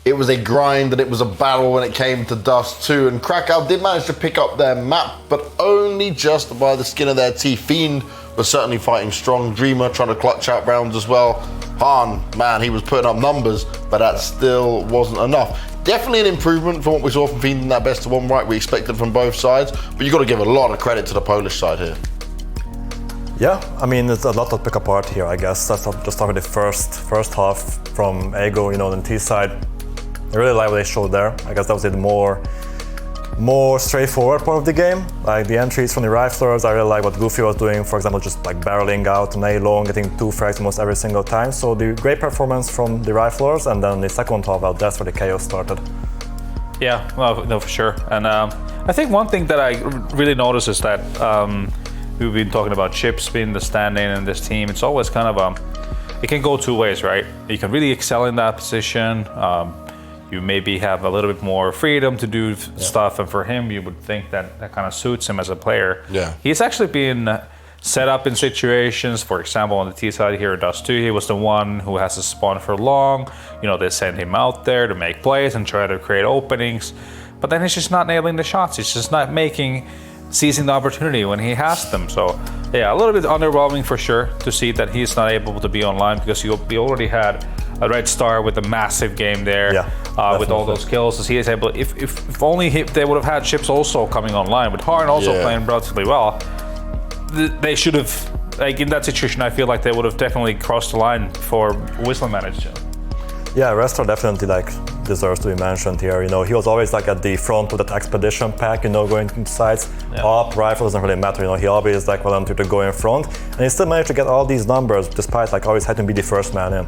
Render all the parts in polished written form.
it was a grind and it was a battle when it came to Dust 2, and Krakow did manage to pick up their map, but only just by the skin of their teeth. Fiend was certainly fighting strong. Dreamer trying to clutch out rounds as well. Han, man, he was putting up numbers, but that still wasn't enough. Definitely an improvement from what we saw from Fiend in that best of one, right? We expected from both sides, but you've got to give a lot of credit to the Polish side here. Yeah, I mean, it's a lot to pick apart here, I guess. That's just start with the first half from Ego, you know, the T side. I really like what they showed there. I guess that was the more straightforward part of the game. Like the entries from the riflers, I really like what Goofy was doing, for example, just like barreling out an A-long, getting 2 frags almost every single time. So the great performance from the riflers, and then the second half, well, that's where the chaos started. Yeah, well, no, for sure. And I think one thing that I really noticed is that we've been talking about chips being the stand-in in this team. It's always kind of it can go two ways, right? You can really excel in that position. You maybe have a little bit more freedom to do stuff, and for him, you would think that that kind of suits him as a player. Yeah. He's actually been set up in situations, for example, on the T side here at Dust 2, he was the one who has to spawn for long. You know, they send him out there to make plays and try to create openings, but then he's just not nailing the shots. He's just not seizing the opportunity when he has them. So yeah, a little bit underwhelming for sure to see that he's not able to be online, because he already had a red star with a massive game there, with all those kills. So he is able, if only they would have had chips also coming online, with Harn also playing relatively well, they should have, like in that situation, I feel like they would have definitely crossed the line before Wisla managed to. Yeah, Restor definitely like deserves to be mentioned here. You know, he was always like at the front of that expedition pack, you know, going to sides. Up, rifle doesn't really matter, you know, he always like volunteered to go in front, and he still managed to get all these numbers despite like always having to be the first man in.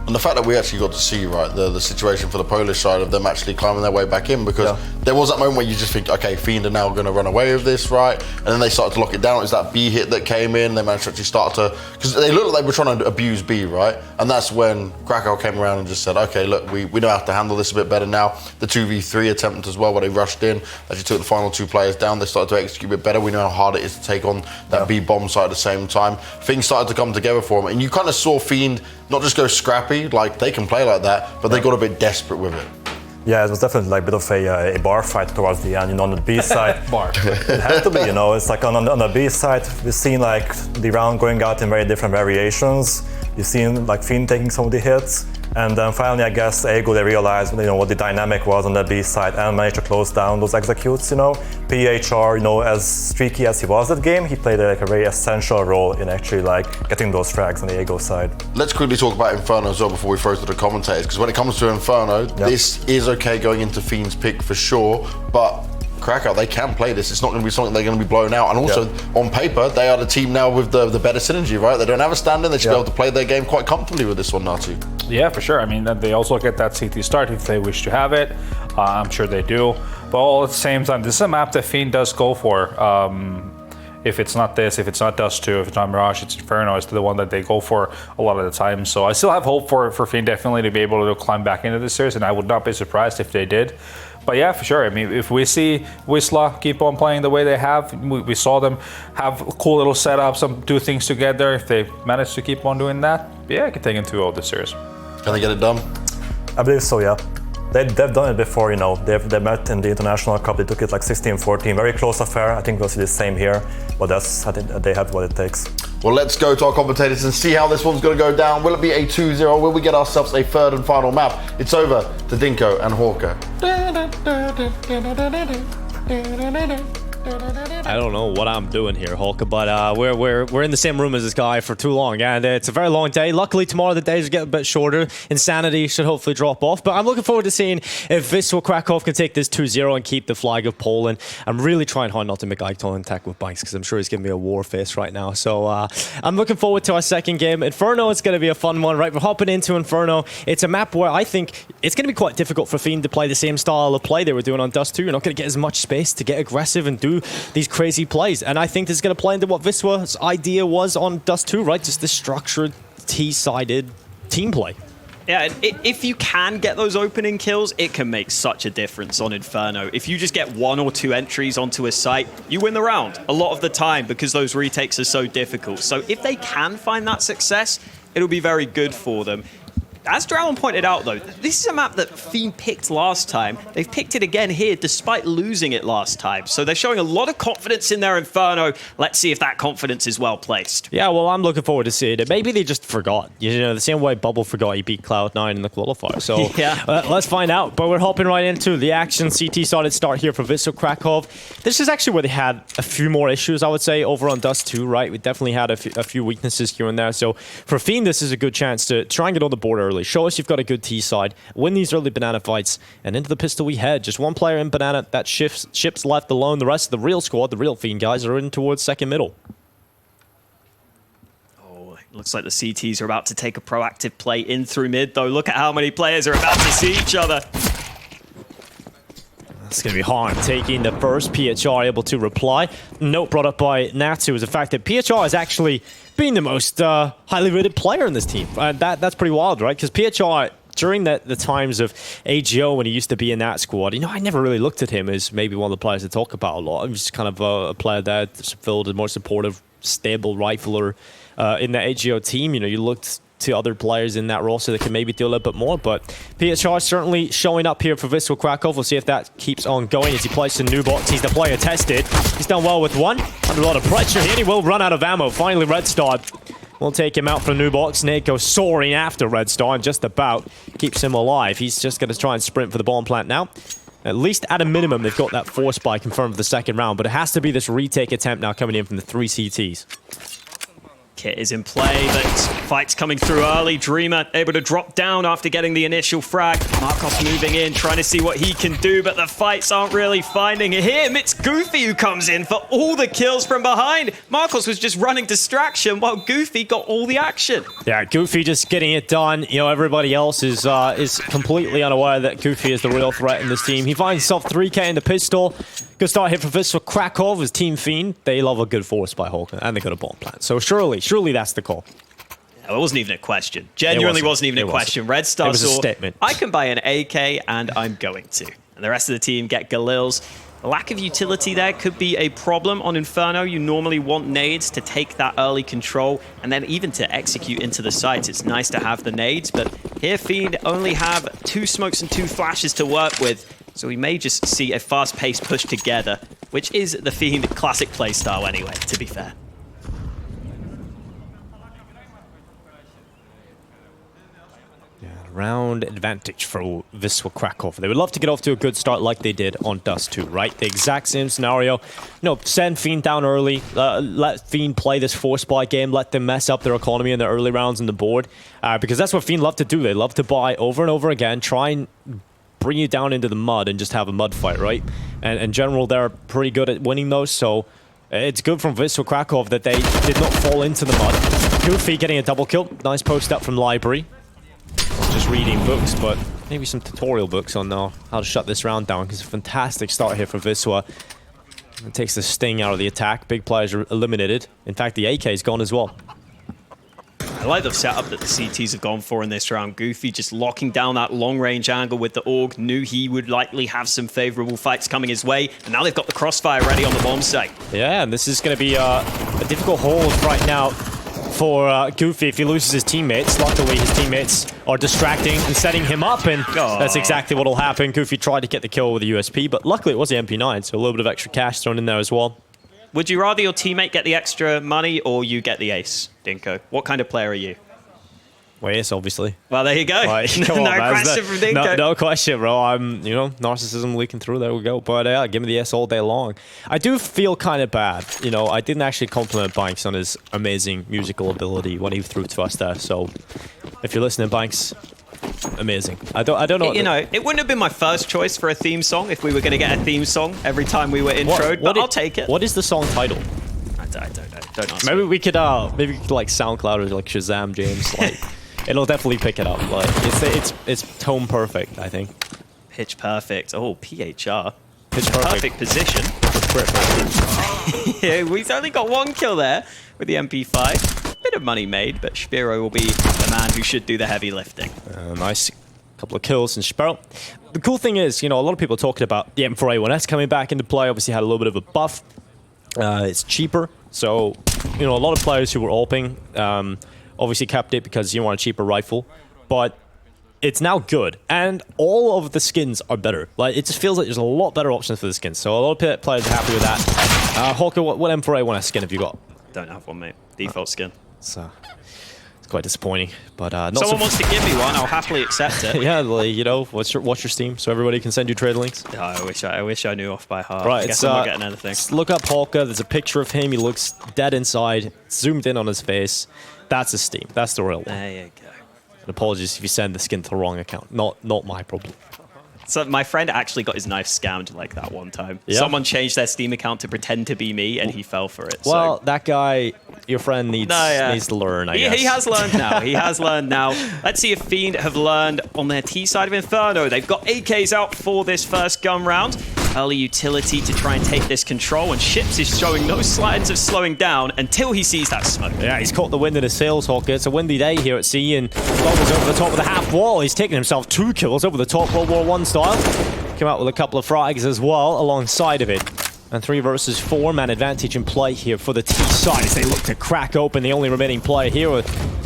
And the fact that we actually got to see, right, the situation for the Polish side of them actually climbing their way back in, because there was that moment where you just think, okay, Fiend are now going to run away with this, right? And then they started to lock it down. It was that B hit that came in. They managed to actually start to, because they looked like they were trying to abuse B, right? And that's when Krakow came around and just said, okay, look, we know how to handle this a bit better now. The 2v3 attempt as well, where they rushed in, actually took the final 2 players down. They started to execute a bit better. We know how hard it is to take on that B bomb site at the same time. Things started to come together for them. And you kind of saw Fiend not just go scrappy, like they can play like that, but they got a bit desperate with it. Yeah, it was definitely like a bit of a bar fight towards the end, you know, on the B side. Bar. It had to be, you know, it's like on the B side, we've seen like the round going out in very different variations. You've seen like Fiend taking some of the hits, and then finally, I guess, Ego, they realized, you know, what the dynamic was on the B side and managed to close down those executes, you know. PHR, you know, as streaky as he was that game, he played like a very essential role in actually like getting those frags on the Ego side. Let's quickly talk about Inferno as well before we throw to the commentators, because when it comes to Inferno, this is okay going into Fiend's pick for sure, but Krakow, they can play this. It's not going to be something they're going to be blown out. And also, on paper, they are the team now with the better synergy, right? They don't have a stand-in. They should be able to play their game quite comfortably with this one, Natu. Yeah, for sure. I mean, they also get that CT start if they wish to have it. I'm sure they do. But all at the same time, this is a map that Fiend does go for. If it's not this, if it's not Dust 2, if it's not Mirage, it's Inferno. It's the one that they go for a lot of the time. So I still have hope for Fiend definitely to be able to climb back into this series, and I would not be surprised if they did. But yeah, for sure. I mean, if we see Wisla keep on playing the way they have, we saw them have cool little setups, do things together. If they manage to keep on doing that, yeah, I can take them 2-0 this series. Can they get it done? I believe so, yeah. They've done it before, you know. They met in the International Cup. They took it like 16-14. Very close affair. I think we'll see the same here. But I think they have what it takes. Well, let's go to our commentators and see how this one's going to go down. Will it be a 2-0? Will we get ourselves a third and final map? It's over to Dinko and Hawker. I don't know what I'm doing here, Hulk, but we're in the same room as this guy for too long, and it's a very long day. Luckily, tomorrow the days get a bit shorter. Insanity should hopefully drop off, but I'm looking forward to seeing if Wisla Kraków can take this 2-0 and keep the flag of Poland. I'm really trying hard not to make eye contact with Banks because I'm sure he's giving me a war face right now. So I'm looking forward to our second game. Inferno is going to be a fun one, right? We're hopping into Inferno. It's a map where I think it's going to be quite difficult for Fiend to play the same style of play they were doing on Dust 2. You're not going to get as much space to get aggressive and do these crazy plays, and I think this is going to play into what Wisla's idea was on Dust 2, right? Just this structured, T-sided team play. Yeah, if you can get those opening kills, it can make such a difference on Inferno. If you just get 1 or 2 entries onto a site, you win the round a lot of the time because those retakes are so difficult. So if they can find that success, it'll be very good for them. As Drown pointed out, though, this is a map that Fiend picked last time. They've picked it again here, despite losing it last time. So they're showing a lot of confidence in their Inferno. Let's see if that confidence is well placed. Yeah, well, I'm looking forward to seeing it. Maybe they just forgot. You know, the same way Bubble forgot he beat Cloud9 in the qualifier. So Yeah. Let's find out. But we're hopping right into the action. CT solid start here for Wisla Kraków. This is actually where they had a few more issues, I would say, over on Dust 2, right? We definitely had a few weaknesses here and there. So for Fiend, this is a good chance to try and get on the board early. Show us you've got a good T side, win these early banana fights, and into the pistol we head. Just one player in banana, that ship's left alone. The rest of the real squad, the real Fiend guys, are in towards second middle. Oh, it looks like the CTs are about to take a proactive play in through mid, though. Look at how many players are about to see each other. It's going to be hard taking the first. PHR able to reply. Note brought up by Natsu is the fact that PHR has actually been the most highly rated player in this team. That's pretty wild, right? Because PHR, during the times of AGO when he used to be in that squad, you know, I never really looked at him as maybe one of the players to talk about a lot. He was kind of a player that filled a more supportive, stable rifler in the AGO team. You know, you looked to other players in that roster that can maybe do a little bit more, but PHR certainly showing up here for Wisla Kraków. We'll see if that keeps on going as he plays the new box. He's the player tested. He's done well with one. Under a lot of pressure here, he will run out of ammo. Finally, Red Star will take him out for the new box. Nate goes soaring after Red Star and just about keeps him alive. He's just going to try and sprint for the bomb plant now. At least at a minimum, they've got that force spy confirmed for the second round, but it has to be this retake attempt now coming in from the 3 CTs. Kit is in play, but fight's coming through early. Dreamer able to drop down after getting the initial frag. Markos moving in, trying to see what he can do, but the fights aren't really finding him. It's Goofy who comes in for all the kills from behind. Markos was just running distraction while Goofy got all the action. Yeah, Goofy just getting it done. You know, everybody else is completely unaware that Goofy is the real threat in this team. He finds himself 3k in the pistol. Good start here for Wisla Kraków as Team Fiend. They love a good force by Hulk, and they got a bomb plant. So surely that's the call. It wasn't even a question. Genuinely wasn't even a question. Red Star was a saw, statement. I can buy an AK and I'm going to. And the rest of the team get Galils. The lack of utility there could be a problem on Inferno. You normally want nades to take that early control and then even to execute into the sites. It's nice to have the nades, but here Fiend only have 2 smokes and 2 flashes to work with. So we may just see a fast-paced push together, which is the Fiend classic playstyle anyway, to be fair. Round advantage for Wisla Kraków. They would love to get off to a good start like they did on Dust 2, right? The exact same scenario. No, send Fiend down early. Let Fiend play this force spy game. Let them mess up their economy in the early rounds on the board. Because that's what Fiend love to do. They love to buy over and over again. Try and bring you down into the mud and just have a mud fight, right? And in general, they're pretty good at winning those. So it's good from Wisla Kraków that they did not fall into the mud. Goofy getting a double kill. Nice post up from Library. Just reading books, but maybe some tutorial books on how to shut this round down, because it's a fantastic start here for Wisla. It takes the sting out of the attack. Big players are eliminated. In fact, the AK is gone as well. I like the setup that the CTs have gone for in this round. Goofy just locking down that long-range angle with the AUG. Knew he would likely have some favorable fights coming his way, and now they've got the crossfire ready on the bomb site. Yeah, and this is going to be a difficult hold right now for Goofy if he loses his teammates. Luckily, his teammates are distracting and setting him up, and that's exactly what will happen. Goofy tried to get the kill with the USP, but luckily it was the MP9, so a little bit of extra cash thrown in there as well. Would you rather your teammate get the extra money or you get the ace, Dinko? What kind of player are you? Well, yes, obviously. Well, there you go. Like, no question from Dinko. No question, bro. I'm, narcissism leaking through. There we go. But yeah, give me the S all day long. I do feel kind of bad. You know, I didn't actually compliment Banks on his amazing musical ability when he threw it to us there. So, if you're listening, Banks, amazing. I don't know. It wouldn't have been my first choice for a theme song if we were going to get a theme song every time we were introed, but I'll take it. What is the song title? I don't know. Don't ask Maybe me. we could like SoundCloud or like Shazam, James. Like, it'll definitely pick it up. Like, it's tone perfect, I think. Pitch perfect. Oh, PHR. Pitch perfect. Perfect position. Yeah, we've only got 1 kill there with the MP5. Bit of money made, but Spiro will be the man who should do the heavy lifting. Nice couple of kills from Spiro. The cool thing is, a lot of people talking about the M4A1S coming back into play. Obviously had a little bit of a buff. It's cheaper, so a lot of players who were AWPing obviously kept it because you want a cheaper rifle. But it's now good, and all of the skins are better. Like, it just feels like there's a lot better options for the skins, so a lot of players are happy with that. Hawker, what M4A1S skin have you got? Don't have one, mate. Default skin. It's quite disappointing, but not someone wants to give me one, I'll happily accept it. Yeah, like, you know, what's your Steam so everybody can send you trade links? Oh, I wish I knew off by heart. Right, I guess I'm not getting anything. Look up Hawker. There's a picture of him. He looks dead inside, zoomed in on his face. That's his Steam. That's the real one. There you go. And apologies if you send the skin to the wrong account. Not my problem. So my friend actually got his knife scammed like that one time. Yeah. Someone changed their Steam account to pretend to be me, and he fell for it. Well, so. that guy, your friend, needs to learn, I guess. He has learned now. He has learned now. Let's see if Fiend have learned on their T side of Inferno. They've got AKs out for this first gun round. Early utility to try and take this control, and Ships is showing no signs of slowing down until he sees that smoke. Yeah, he's caught the wind in his sails, Hawker. It's a windy day here at sea, and Goggles over the top of the half wall. He's taken himself 2 kills over the top, World War I style. Came out with a couple of frags as well alongside of it. And 3 versus 4 man advantage in play here for the T side as they look to crack open the only remaining player here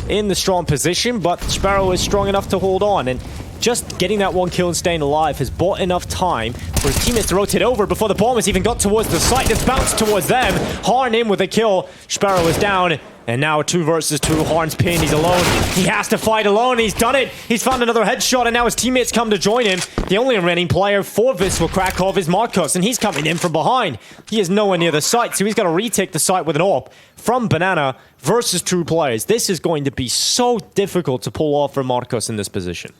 in the strong position, but Sparrow is strong enough to hold on, and just getting that 1 kill and staying alive has bought enough time for his teammates to rotate over before the bomb has even got towards the site. It's bounced towards them. Harn in with a kill. Sparrow is down. And now 2 versus 2. Harn's pinned. He's alone. He has to fight alone. He's done it. He's found another headshot, and now his teammates come to join him. The only remaining player for Wisla Kraków is Marcus, and he's coming in from behind. He is nowhere near the site, so he's got to retake the site with an AWP from Banana versus 2 players. This is going to be so difficult to pull off for Marcus in this position.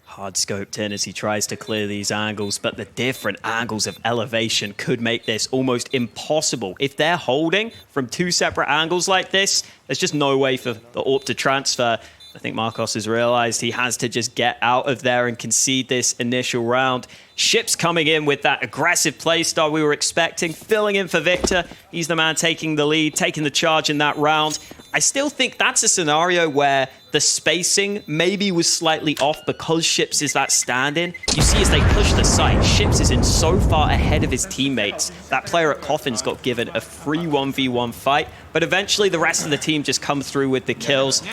Hard scoped in as he tries to clear these angles, but the different angles of elevation could make this almost impossible. If they're holding from 2 separate angles like this, there's just no way for the AWP to transfer. I think Marcos has realized he has to just get out of there and concede this initial round. Ships coming in with that aggressive playstyle we were expecting, filling in for Victor. He's the man taking the lead, taking the charge in that round. I still think that's a scenario where the spacing maybe was slightly off because Ships is that stand-in. You see as they push the site, Ships is in so far ahead of his teammates. That player at Coffin's got given a free 1v1 fight, but eventually the rest of the team just come through with the kills.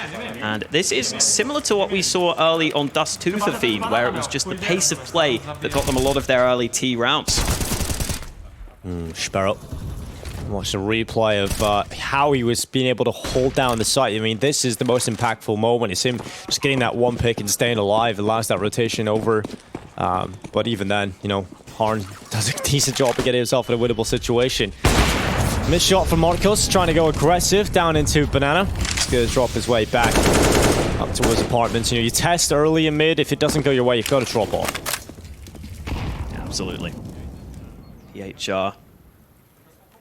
And this is similar to what we saw early on Dust 2 for Fiend, where it was just the pace of play that got them a lot of their early T rounds. Sparrow. Watch the replay of how he was being able to hold down the site. I mean, this is the most impactful moment. It's him just getting that 1 pick and staying alive. Allows that rotation over. But even then, you know, Harn does a decent job of getting himself in a winnable situation. Missed shot from Marcos, trying to go aggressive down into Banana. He's going to drop his way back up towards apartments. You know, you test early and mid. If it doesn't go your way, you've got to drop off. Absolutely. PHR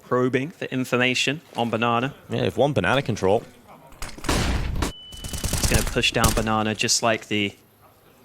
probing for information on Banana. Yeah, if 1 Banana control. He's going to push down Banana just like the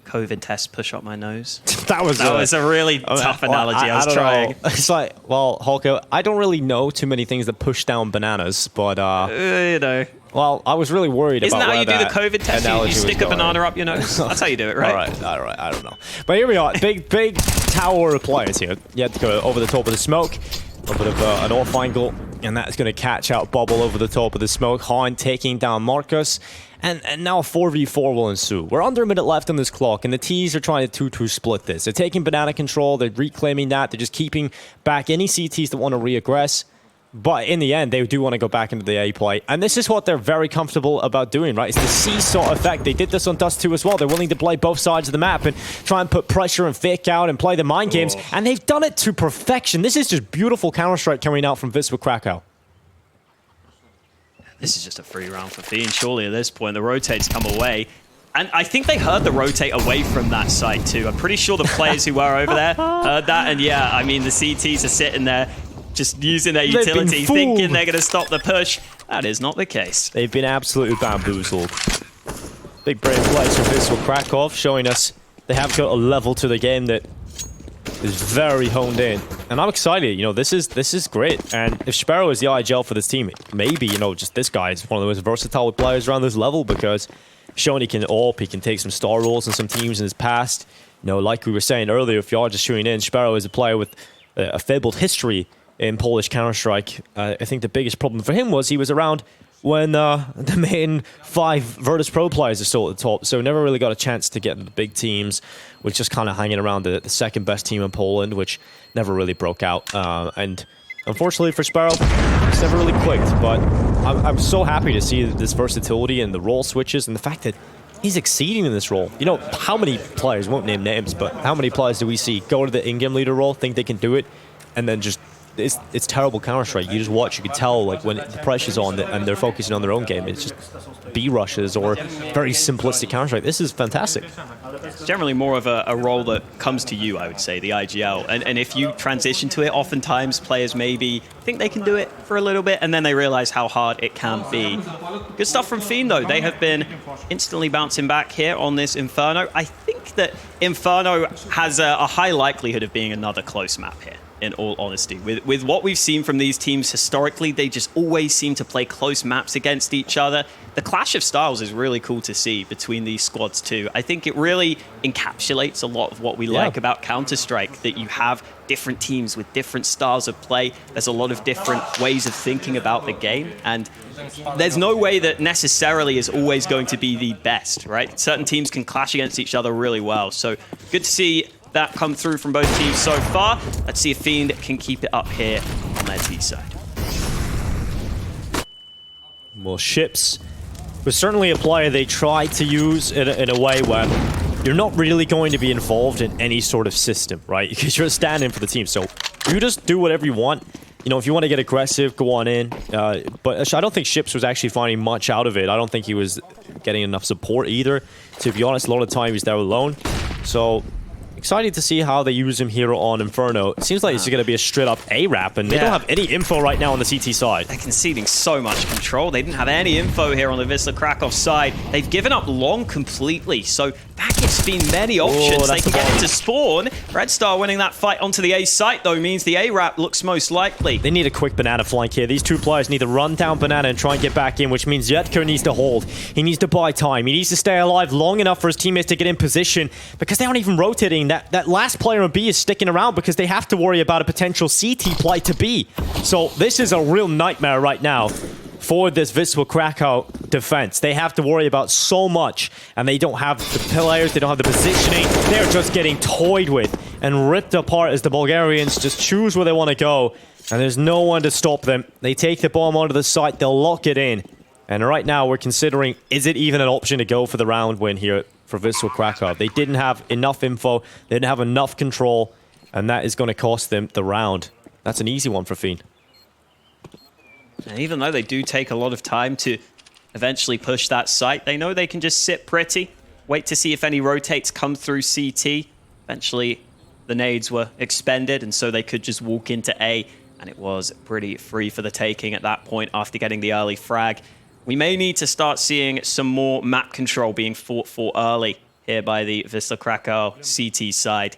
COVID test push up my nose. That was a really tough analogy. I was trying. Know. It's like, well, Hawker, I don't really know too many things that push down bananas, but you know. Well, I was really worried Isn't about that how you do the COVID test? You stick a banana up your nose? That's how you do it, right? All right, I don't know. But here we are, big tower of players here. You have to go over the top of the smoke. A little bit of an off angle, and that's going to catch out Bubble over the top of the smoke. Harn taking down Marcus, and now a 4v4 will ensue. We're under a minute left on this clock, and the T's are trying to 2-2 split this. They're taking Banana control, they're reclaiming that, they're just keeping back any CTs that want to re-aggress. But in the end, they do want to go back into the A play. And this is what they're very comfortable about doing, right? It's the seesaw effect. They did this on Dust 2 as well. They're willing to play both sides of the map and try and put pressure and fake out and play the mind games. And they've done it to perfection. This is just beautiful Counter-Strike coming out from Wisla Kraków. This is just a free round for Fiend. Surely at this point, the rotates come away. And I think they heard the rotate away from that site too. I'm pretty sure the players who were over there heard that. And yeah, I mean, the CTs are sitting there just using their utility, thinking they're going to stop the push. That is not the case. They've been absolutely bamboozled. Big brave plays from Wisla Kraków, showing us they have got a level to the game that is very honed in. And I'm excited, you know, this is great. And if Sparrow is the IGL for this team, maybe, you know, just this guy is one of the most versatile players around this level, because showing he can AWP, he can take some star roles in some teams in his past. You know, like we were saying earlier, if you are just tuning in, Sparrow is a player with a fabled history in Polish Counter-Strike. I think the biggest problem for him was he was around when the main 5 Virtus Pro players are still at the top. So never really got a chance to get into the big teams. We're just kind of hanging around the second best team in Poland, which never really broke out. And unfortunately for Sparrow, it's never really clicked. But I'm so happy to see this versatility and the role switches and the fact that he's exceeding in this role. You know, how many players, won't name names, but how many players do we see go to the in-game leader role, think they can do it, and then just, it's terrible Counter-Strike. You just watch, you can tell like when the pressure's on and they're focusing on their own game. It's just B rushes or very simplistic Counter-Strike. This is fantastic. It's generally more of a role that comes to you, I would say, the IGL. And if you transition to it, oftentimes players maybe think they can do it for a little bit and then they realize how hard it can be. Good stuff from Fiend, though. They have been instantly bouncing back here on this Inferno. I think that Inferno has a high likelihood of being another close map here, in all honesty. With what we've seen from these teams historically, they just always seem to play close maps against each other. The clash of styles is really cool to see between these squads too. I think it really encapsulates a lot of what we like about Counter-Strike, that you have different teams with different styles of play. There's a lot of different ways of thinking about the game, and there's no way that necessarily is always going to be the best, right? Certain teams can clash against each other really well, so good to see that come through from both teams so far. Let's see if Fiend can keep it up here on their T side. Well, Ships was certainly a player they tried to use in a way where you're not really going to be involved in any sort of system, right? Because you're standing for the team. So you just do whatever you want. You know, if you want to get aggressive, go on in. But I don't think Ships was actually finding much out of it. I don't think he was getting enough support either. To be honest, a lot of the time he's there alone. So excited to see how they use him here on Inferno. It seems like it's going to be a straight-up A-Rap, and they don't have any info right now on the CT side. They're conceding so much control. They didn't have any info here on the Wisla Kraków side. They've given up long completely, so that gives Fiend many options. They can get into spawn. Red Star winning that fight onto the A site, though, means the A-Rap looks most likely. They need a quick banana flank here. These two players need to run down banana and try and get back in, which means Yetko needs to hold. He needs to buy time. He needs to stay alive long enough for his teammates to get in position, because they aren't even rotating. That last player on B is sticking around because they have to worry about a potential CT play to B. So this is a real nightmare right now for this Wisla Kraków defense. They have to worry about so much, and they don't have the players, they don't have the positioning. They're just getting toyed with and ripped apart as the Bulgarians just choose where they want to go, and there's no one to stop them. They take the bomb onto the site, they'll lock it in. And right now we're considering, is it even an option to go for the round win here for Wisla Kraków? They didn't have enough info, they didn't have enough control, and that is going to cost them the round. That's an easy one for Fiend. And even though they do take a lot of time to eventually push that site, they know they can just sit pretty, wait to see if any rotates come through CT. Eventually, the nades were expended, and so they could just walk into A, and it was pretty free for the taking at that point after getting the early frag. We may need to start seeing some more map control being fought for early here by the Wisla Kraków CT side.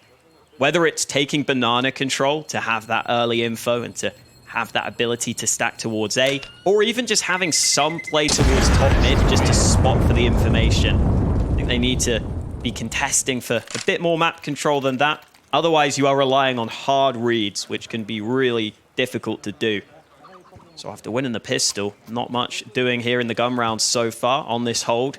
Whether it's taking banana control to have that early info and to have that ability to stack towards A, or even just having some play towards top mid just to spot for the information. I think they need to be contesting for a bit more map control than that. Otherwise, you are relying on hard reads, which can be really difficult to do. So after winning the pistol, not much doing here in the gun round so far on this hold.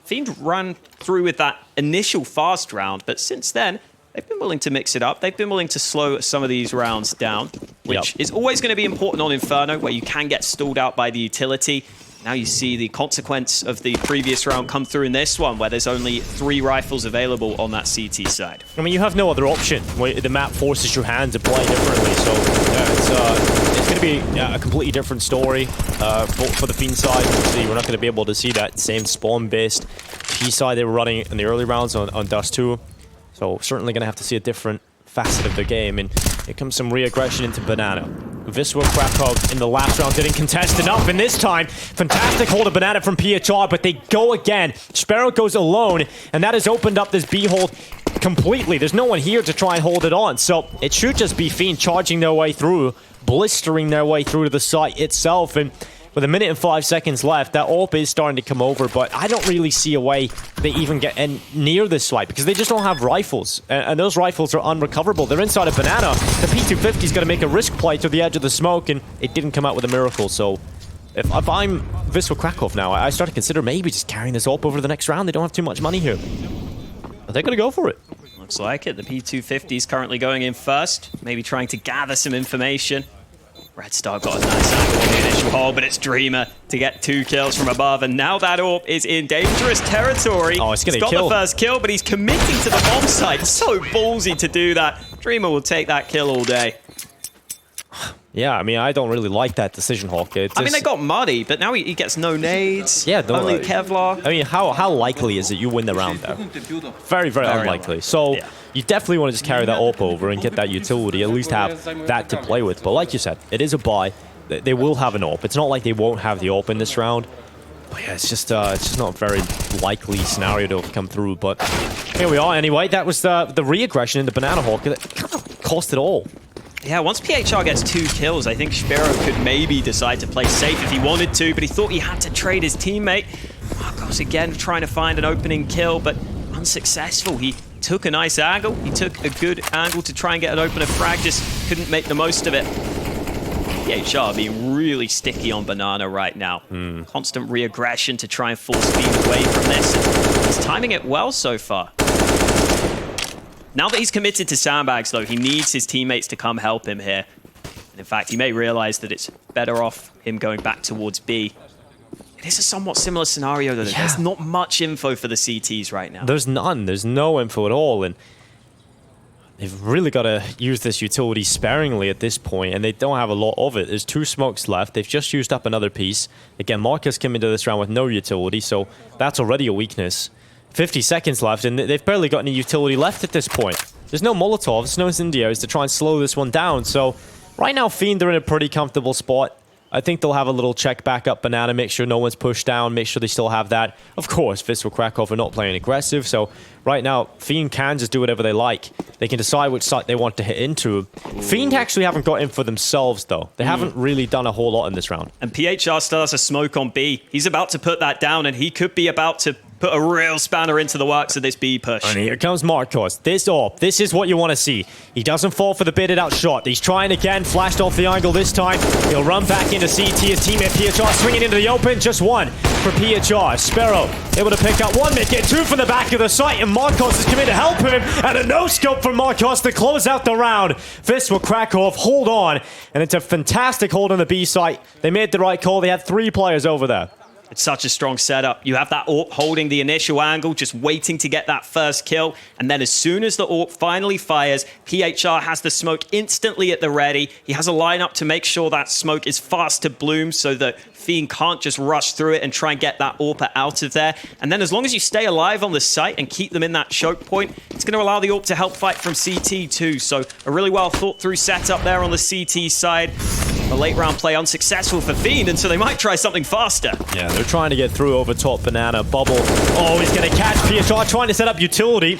Fiend ran through with that initial fast round, but since then, they've been willing to mix it up. They've been willing to slow some of these rounds down, which is always going to be important on Inferno, where you can get stalled out by the utility. Now you see the consequence of the previous round come through in this one, where there's only 3 rifles available on that CT side. I mean, you have no other option. The map forces your hand to play differently, so it's going to be a completely different story for the Fiend side. Obviously, we're not going to be able to see that same spawn-based P side they were running in the early rounds on Dust 2. So certainly going to have to see a different facet of the game, and here comes some re-aggression into Banana. Wisla Kraków in the last round didn't contest enough, and this time, fantastic hold of Banana from PHR, but they go again. Sparrow goes alone, and that has opened up this B hold completely. There's no one here to try and hold it on, so it should just be Fiend charging their way through, blistering their way through to the site itself, and with 1 minute and 5 seconds left, that AWP is starting to come over, but I don't really see a way they even get near this site because they just don't have rifles, and those rifles are unrecoverable. They're inside a banana. The P250 is going to make a risk play to the edge of the smoke, and it didn't come out with a miracle. So if I'm Wisla Kraków now, I start to consider maybe just carrying this AWP over the next round. They don't have too much money here. But they're going to go for it. Looks like it. The P250 is currently going in first, maybe trying to gather some information. Red Star got a nice angle on the initial hole, but it's Dreamer to get 2 kills from above, and now that AWP is in dangerous territory. Oh, it's going to got kill. the first kill, but he's committing to the bomb site. So ballsy to do that. Dreamer will take that kill all day. Yeah, I mean, I don't really like that decision, Hawk. I mean, they got muddy, but now he gets no nades. Yeah, only Kevlar. I mean, how likely is it you win the round there? Very, very unlikely. So you definitely want to just carry that AWP over and get that utility, at least have that to play with. But like you said, it is a buy. They will have an AWP. It's not like they won't have the AWP in this round. But yeah, it's just not a very likely scenario to come through. But here we are anyway. That was the re-aggression in the Banana Hawk. It kind of cost it all. Yeah, once PHR gets 2 kills, I think Spero could maybe decide to play safe if he wanted to, but he thought he had to trade his teammate. Marcos again trying to find an opening kill, but unsuccessful. He took a nice angle. He took a good angle to try and get an opener frag, just couldn't make the most of it. PHR being really sticky on Banana right now. Constant re-aggression to try and force Fiend away from this. He's timing it well so far. Now that he's committed to sandbags, though, he needs his teammates to come help him here. And in fact, he may realize that it's better off him going back towards B. It is a somewhat similar scenario, though. Yeah. There's not much info for the CTs right now. There's none. There's no info at all. And they've really got to use this utility sparingly at this point, and they don't have a lot of it. There's 2 smokes left. They've just used up another piece. Again, Marcus came into this round with no utility, so that's already a weakness. 50 seconds left, and they've barely got any utility left at this point. There's no Molotovs, no Incendiaries to try and slow this one down. So right now, Fiend are in a pretty comfortable spot. I think they'll have a little check back up Banana, make sure no one's pushed down, make sure they still have that. Of course, Wisla Kraków are not playing aggressive, so right now, Fiend can just do whatever they like. They can decide which site they want to hit into. Fiend actually haven't got in for themselves, though. They haven't really done a whole lot in this round. And PHR still has a smoke on B. He's about to put that down, and he could be about to put a real spanner into the works of this B push. And here comes Marcos. This is what you want to see. He doesn't fall for the baited out shot. He's trying again, flashed off the angle this time. He'll run back into CT. His teammate PHR swinging into the open. Just 1 for PHR. Sparrow able to pick up 1 mid, get 2 from the back of the site, and Marcos is coming to help him. And a no-scope from Marcos to close out the round. Wisla Kraków hold on. And it's a fantastic hold on the B site. They made the right call. They had 3 players over there. It's such a strong setup. You have that AWP holding the initial angle, just waiting to get that first kill. And then as soon as the AWP finally fires, PHR has the smoke instantly at the ready. He has a lineup to make sure that smoke is fast to bloom so that Fiend can't just rush through it and try and get that AWP out of there. And then as long as you stay alive on the site and keep them in that choke point, it's going to allow the AWP to help fight from CT too. So a really well thought through setup there on the CT side. A late round play unsuccessful for Fiend, and so they might try something faster. Yeah, they're trying to get through over top Banana. Bubble. Oh, he's going to catch PHR, trying to set up utility.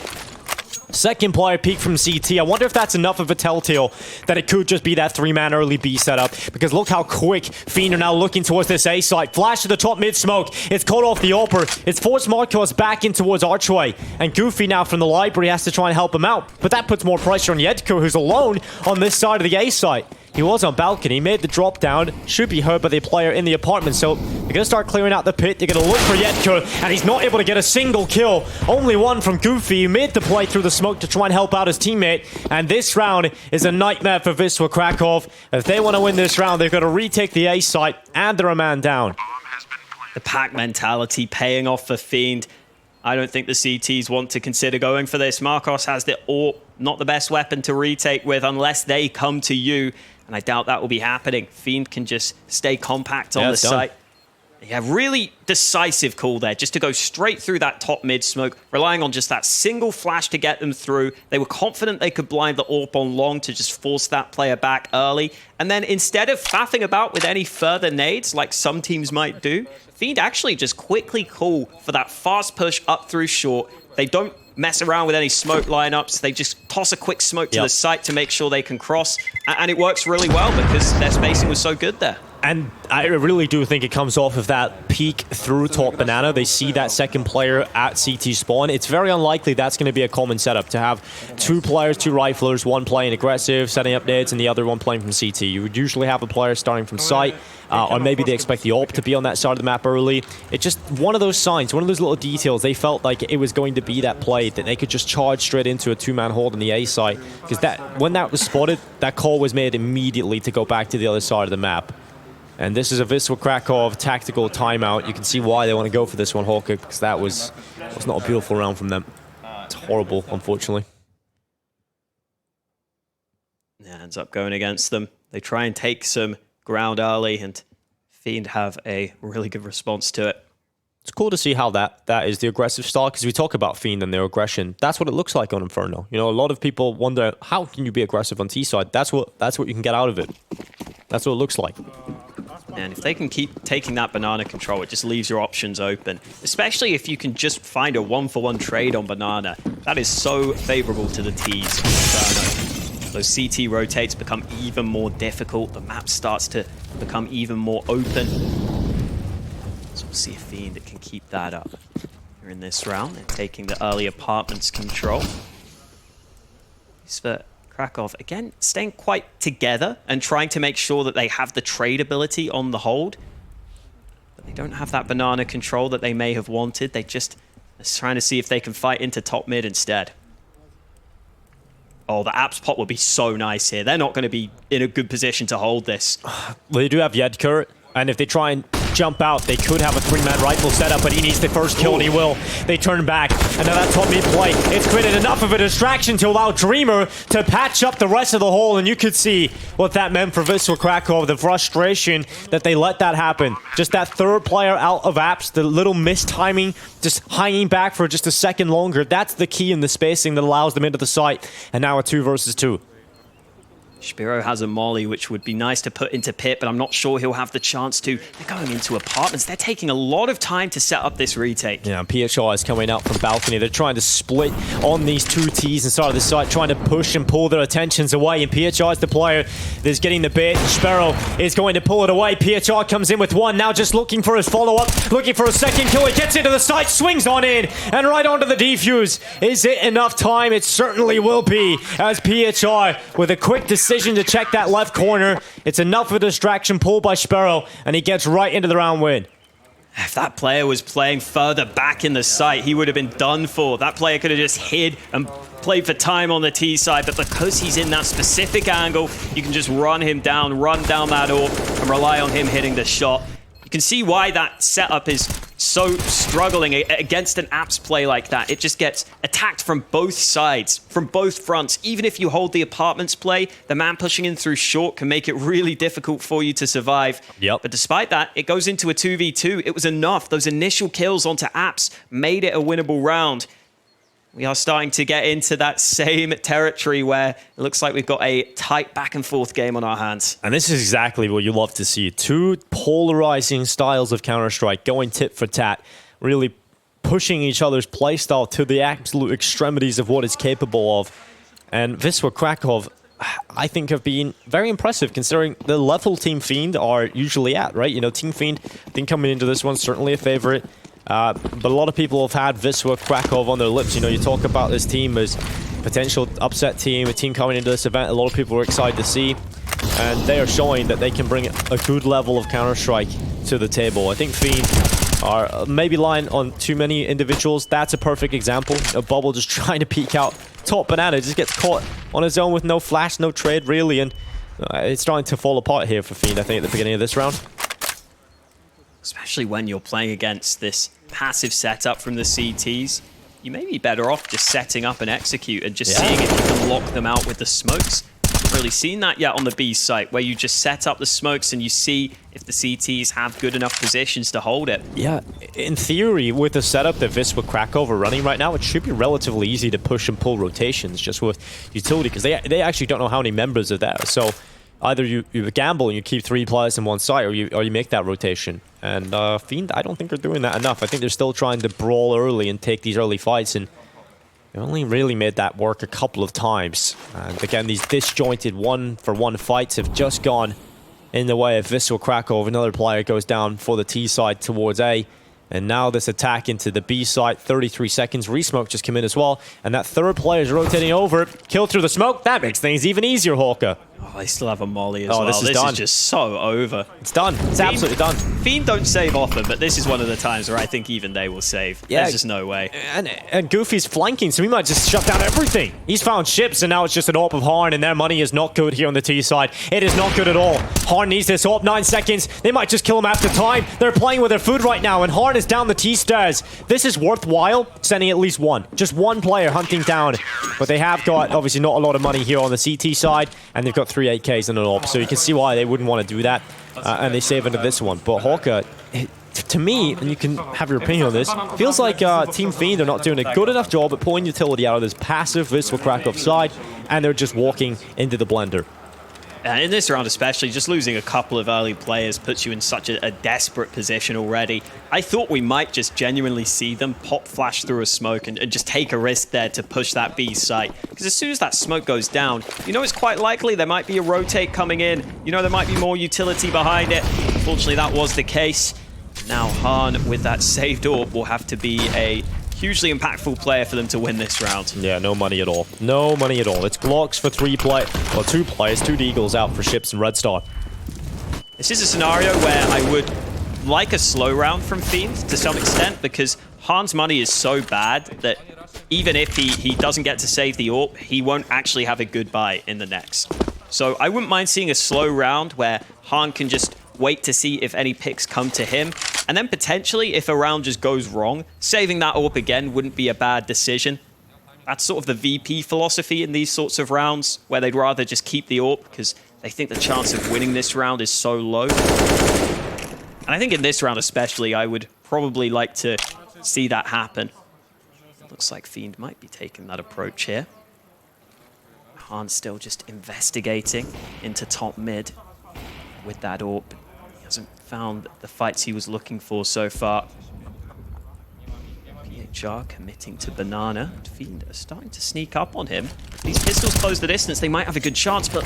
Second player peek from CT. I wonder if that's enough of a telltale that it could just be that 3-man early B setup. Because look how quick Fiend are now looking towards this A site. Flash to the top mid smoke. It's caught off the AWPer. It's forced Marcos back in towards Archway. And Goofy now from the library has to try and help him out. But that puts more pressure on Yedko, who's alone on this side of the A site. He was on balcony, made the drop down, should be heard by the player in the apartment, so they're going to start clearing out the pit. They're going to look for Yetko, and he's not able to get a single kill. Only 1 from Goofy, who made the play through the smoke to try and help out his teammate. And this round is a nightmare for Wisla Kraków. If they want to win this round, they've got to retake the A site, and they're a man down. The pack mentality paying off for Fiend. I don't think the CTs want to consider going for this. Marcos has the AWP, not the best weapon to retake with unless they come to you. And I doubt that will be happening. Fiend can just stay compact on the site. Yeah, really decisive call there, just to go straight through that top mid smoke, relying on just that single flash to get them through. They were confident they could blind the AWP on long to just force that player back early. And then instead of faffing about with any further nades, like some teams might do, Fiend actually just quickly call for that fast push up through short. They don't mess around with any smoke lineups. They just toss a quick smoke to the site to make sure they can cross. And it works really well because their spacing was so good there. And I really do think it comes off of that peek through top banana. They see that second player at CT spawn. It's very unlikely that's going to be a common setup, to have 2 players, 2 riflers, one playing aggressive, setting up nades, and the other one playing from CT. You would usually have a player starting from site, or maybe they expect the AWP to be on that side of the map early. It's just one of those signs, one of those little details. They felt like it was going to be that play, that they could just charge straight into a 2-man hold on the A site. Because when that was spotted, that call was made immediately to go back to the other side of the map. And this is a Wisla Kraków tactical timeout. You can see why they want to go for this one, Hawker, because that was not a beautiful round from them. It's horrible, unfortunately. Yeah, ends up going against them. They try and take some ground early, and Fiend have a really good response to it. It's cool to see how that is the aggressive style, because we talk about Fiend and their aggression. That's what it looks like on Inferno. You know, a lot of people wonder, how can you be aggressive on T side? That's what you can get out of it. That's what it looks like. And if they can keep taking that banana control, it just leaves your options open. Especially if you can just find a 1-for-1 trade on banana. That is so favorable to the T's. Those CT rotates become even more difficult. The map starts to become even more open. So we'll see if Fiend can keep that up. Here in this round, they're taking the early apartments control. For Kraków, again, staying quite together and trying to make sure that they have the trade ability on the hold. But they don't have that banana control that they may have wanted. They're trying to see if they can fight into top mid instead. Oh, the apps pot would be so nice here. They're not going to be in a good position to hold this. Well, they do have Yedker, and if they try and jump out, they could have a 3-man rifle setup, but he needs the first kill, and he will. They turn back, and now that top mid play, it's created enough of a distraction to allow Dreamer to patch up the rest of the hole, and you could see what that meant for Wisla Kraków, the frustration that they let that happen. Just that third player out of apps, the little mistiming, just hanging back for just a second longer. That's the key in the spacing that allows them into the site, and now a 2 versus 2. Spiro has a molly, which would be nice to put into pit, but I'm not sure he'll have the chance to. They're going into apartments. They're taking a lot of time to set up this retake. Yeah, PHR is coming out from balcony. They're trying to split on these 2 Ts inside of the site, trying to push and pull their attentions away. And PHR is the player that's getting the bait. Sparrow is going to pull it away. PHR comes in with 1, now just looking for his follow-up, looking for a second kill. He gets into the site, swings on in, and right onto the defuse. Is it enough time? It certainly will be, as PHR, with a quick decision to check that left corner. It's enough of a distraction pulled by Sparrow, and he gets right into the round win. If that player was playing further back in the site, he would have been done for. That player could have just hid and played for time on the T side, but because he's in that specific angle, you can just run him down, run down that AWP, and rely on him hitting the shot. You can see why that setup is so struggling against an apps play like that. It just gets attacked from both sides, from both fronts. Even if you hold the apartments play, the man pushing in through short can make it really difficult for you to survive. Yep. But despite that, it goes into a 2v2. It was enough. Those initial kills onto apps made it a winnable round. We are starting to get into that same territory where it looks like we've got a tight back and forth game on our hands. And this is exactly what you love to see. 2 polarizing styles of Counter-Strike going tit for tat, really pushing each other's playstyle to the absolute extremities of what it's capable of. And Wisla Kraków, I think, have been very impressive considering the level Team Fiend are usually at, right? You know, Team Fiend, I think coming into this one, certainly a favorite. But a lot of people have had Wisla Kraków on their lips. You know, you talk about this team as potential upset team, a team coming into this event a lot of people are excited to see. And they are showing that they can bring a good level of Counter-Strike to the table. I think Fiend are maybe relying on too many individuals. That's a perfect example. A Bubble just trying to peek out. Top Banana just gets caught on his own with no flash, no trade really. And it's starting to fall apart here for Fiend, I think, at the beginning of this round. Especially when you're playing against this passive setup from the CTs. You may be better off just setting up and execute and just seeing if you can lock them out with the smokes. I haven't really seen that yet on the B site, where you just set up the smokes and you see if the CTs have good enough positions to hold it. Yeah, in theory, with the setup that Wisla Kraków are running right now, it should be relatively easy to push and pull rotations just with utility, because they actually don't know how many members are there. So either you gamble and you keep 3 players in one site, or you make that rotation. And Fiend, I don't think they're doing that enough. I think they're still trying to brawl early and take these early fights, and they only really made that work a couple of times. And again, these disjointed 1-for-1 fights have just gone in the way of Wisla Kraków. Another player goes down for the T side towards A. And now this attack into the B side, 33 seconds. Resmoke just came in as well. And that third player is rotating over. Kill through the smoke. That makes things even easier, Hawker. Oh, they still have a molly as well. This is done. Is just so over. It's done. It's absolutely done. Fiend don't save often, but this is one of the times where I think even they will save. Yeah. There's just no way. And Goofy's flanking, so he might just shut down everything. He's found ships, and now it's just an AWP of Harn, and their money is not good here on the T side. It is not good at all. Harn needs this AWP, 9 seconds. They might just kill him after time. They're playing with their food right now, and Harn is down the T stairs. This is worthwhile, sending at least one. Just one player hunting down. But they have got, obviously, not a lot of money here on the CT side, and they've got 3 AKs and an AWP, so you can see why they wouldn't want to do that. And they save into this one. But Hawker, to me, and you can have your opinion on this, feels like Team Fiend are not doing a good enough job at pulling utility out of this passive Wisla Kraków side, and they're just walking into the blender. And in this round especially, just losing a couple of early players puts you in such a desperate position already. I thought we might just genuinely see them pop flash through a smoke and just take a risk there to push that B site. Because as soon as that smoke goes down, you know it's quite likely there might be a rotate coming in. You know there might be more utility behind it. Unfortunately, that was the case. Now Harn, with that saved AWP, will have to be a hugely impactful player for them to win this round. Yeah, no money at all. No money at all. It's Glocks for 2 players, 2 Deagles out for Ships and Red Star. This is a scenario where I would like a slow round from Fiend to some extent, because Harn's money is so bad that even if he doesn't get to save the AWP, he won't actually have a good buy in the next. So I wouldn't mind seeing a slow round where Harn can just wait to see if any picks come to him. And then potentially, if a round just goes wrong, saving that AWP again wouldn't be a bad decision. That's sort of the VP philosophy in these sorts of rounds, where they'd rather just keep the AWP because they think the chance of winning this round is so low. And I think in this round especially, I would probably like to see that happen. Looks like Fiend might be taking that approach here. Harn's still just investigating into top mid with that AWP. He hasn't found the fights he was looking for so far. PHR committing to Banana. Fiend are starting to sneak up on him. If these pistols close the distance, they might have a good chance, but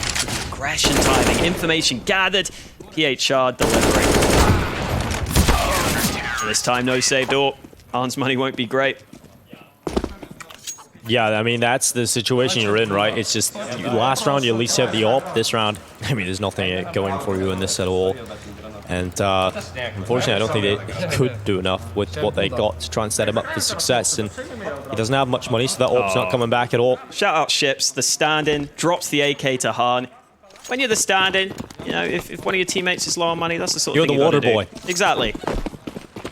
aggression timing, information gathered, PHR delivering. This time, no saved AWP. Harn's money won't be great. Yeah, I mean, that's the situation you're in, right? It's just, last round, you at least have the AWP. This round, I mean, there's nothing going for you in this at all. And unfortunately, I don't think they could do enough with what they got to try and set him up for success. And he doesn't have much money, so that AWP's not coming back at all. Shout out Ships, the stand-in, drops the AK to Harn. When you're the stand-in, you know, if one of your teammates is low on money, that's the sort of thing you're the water boy. Exactly.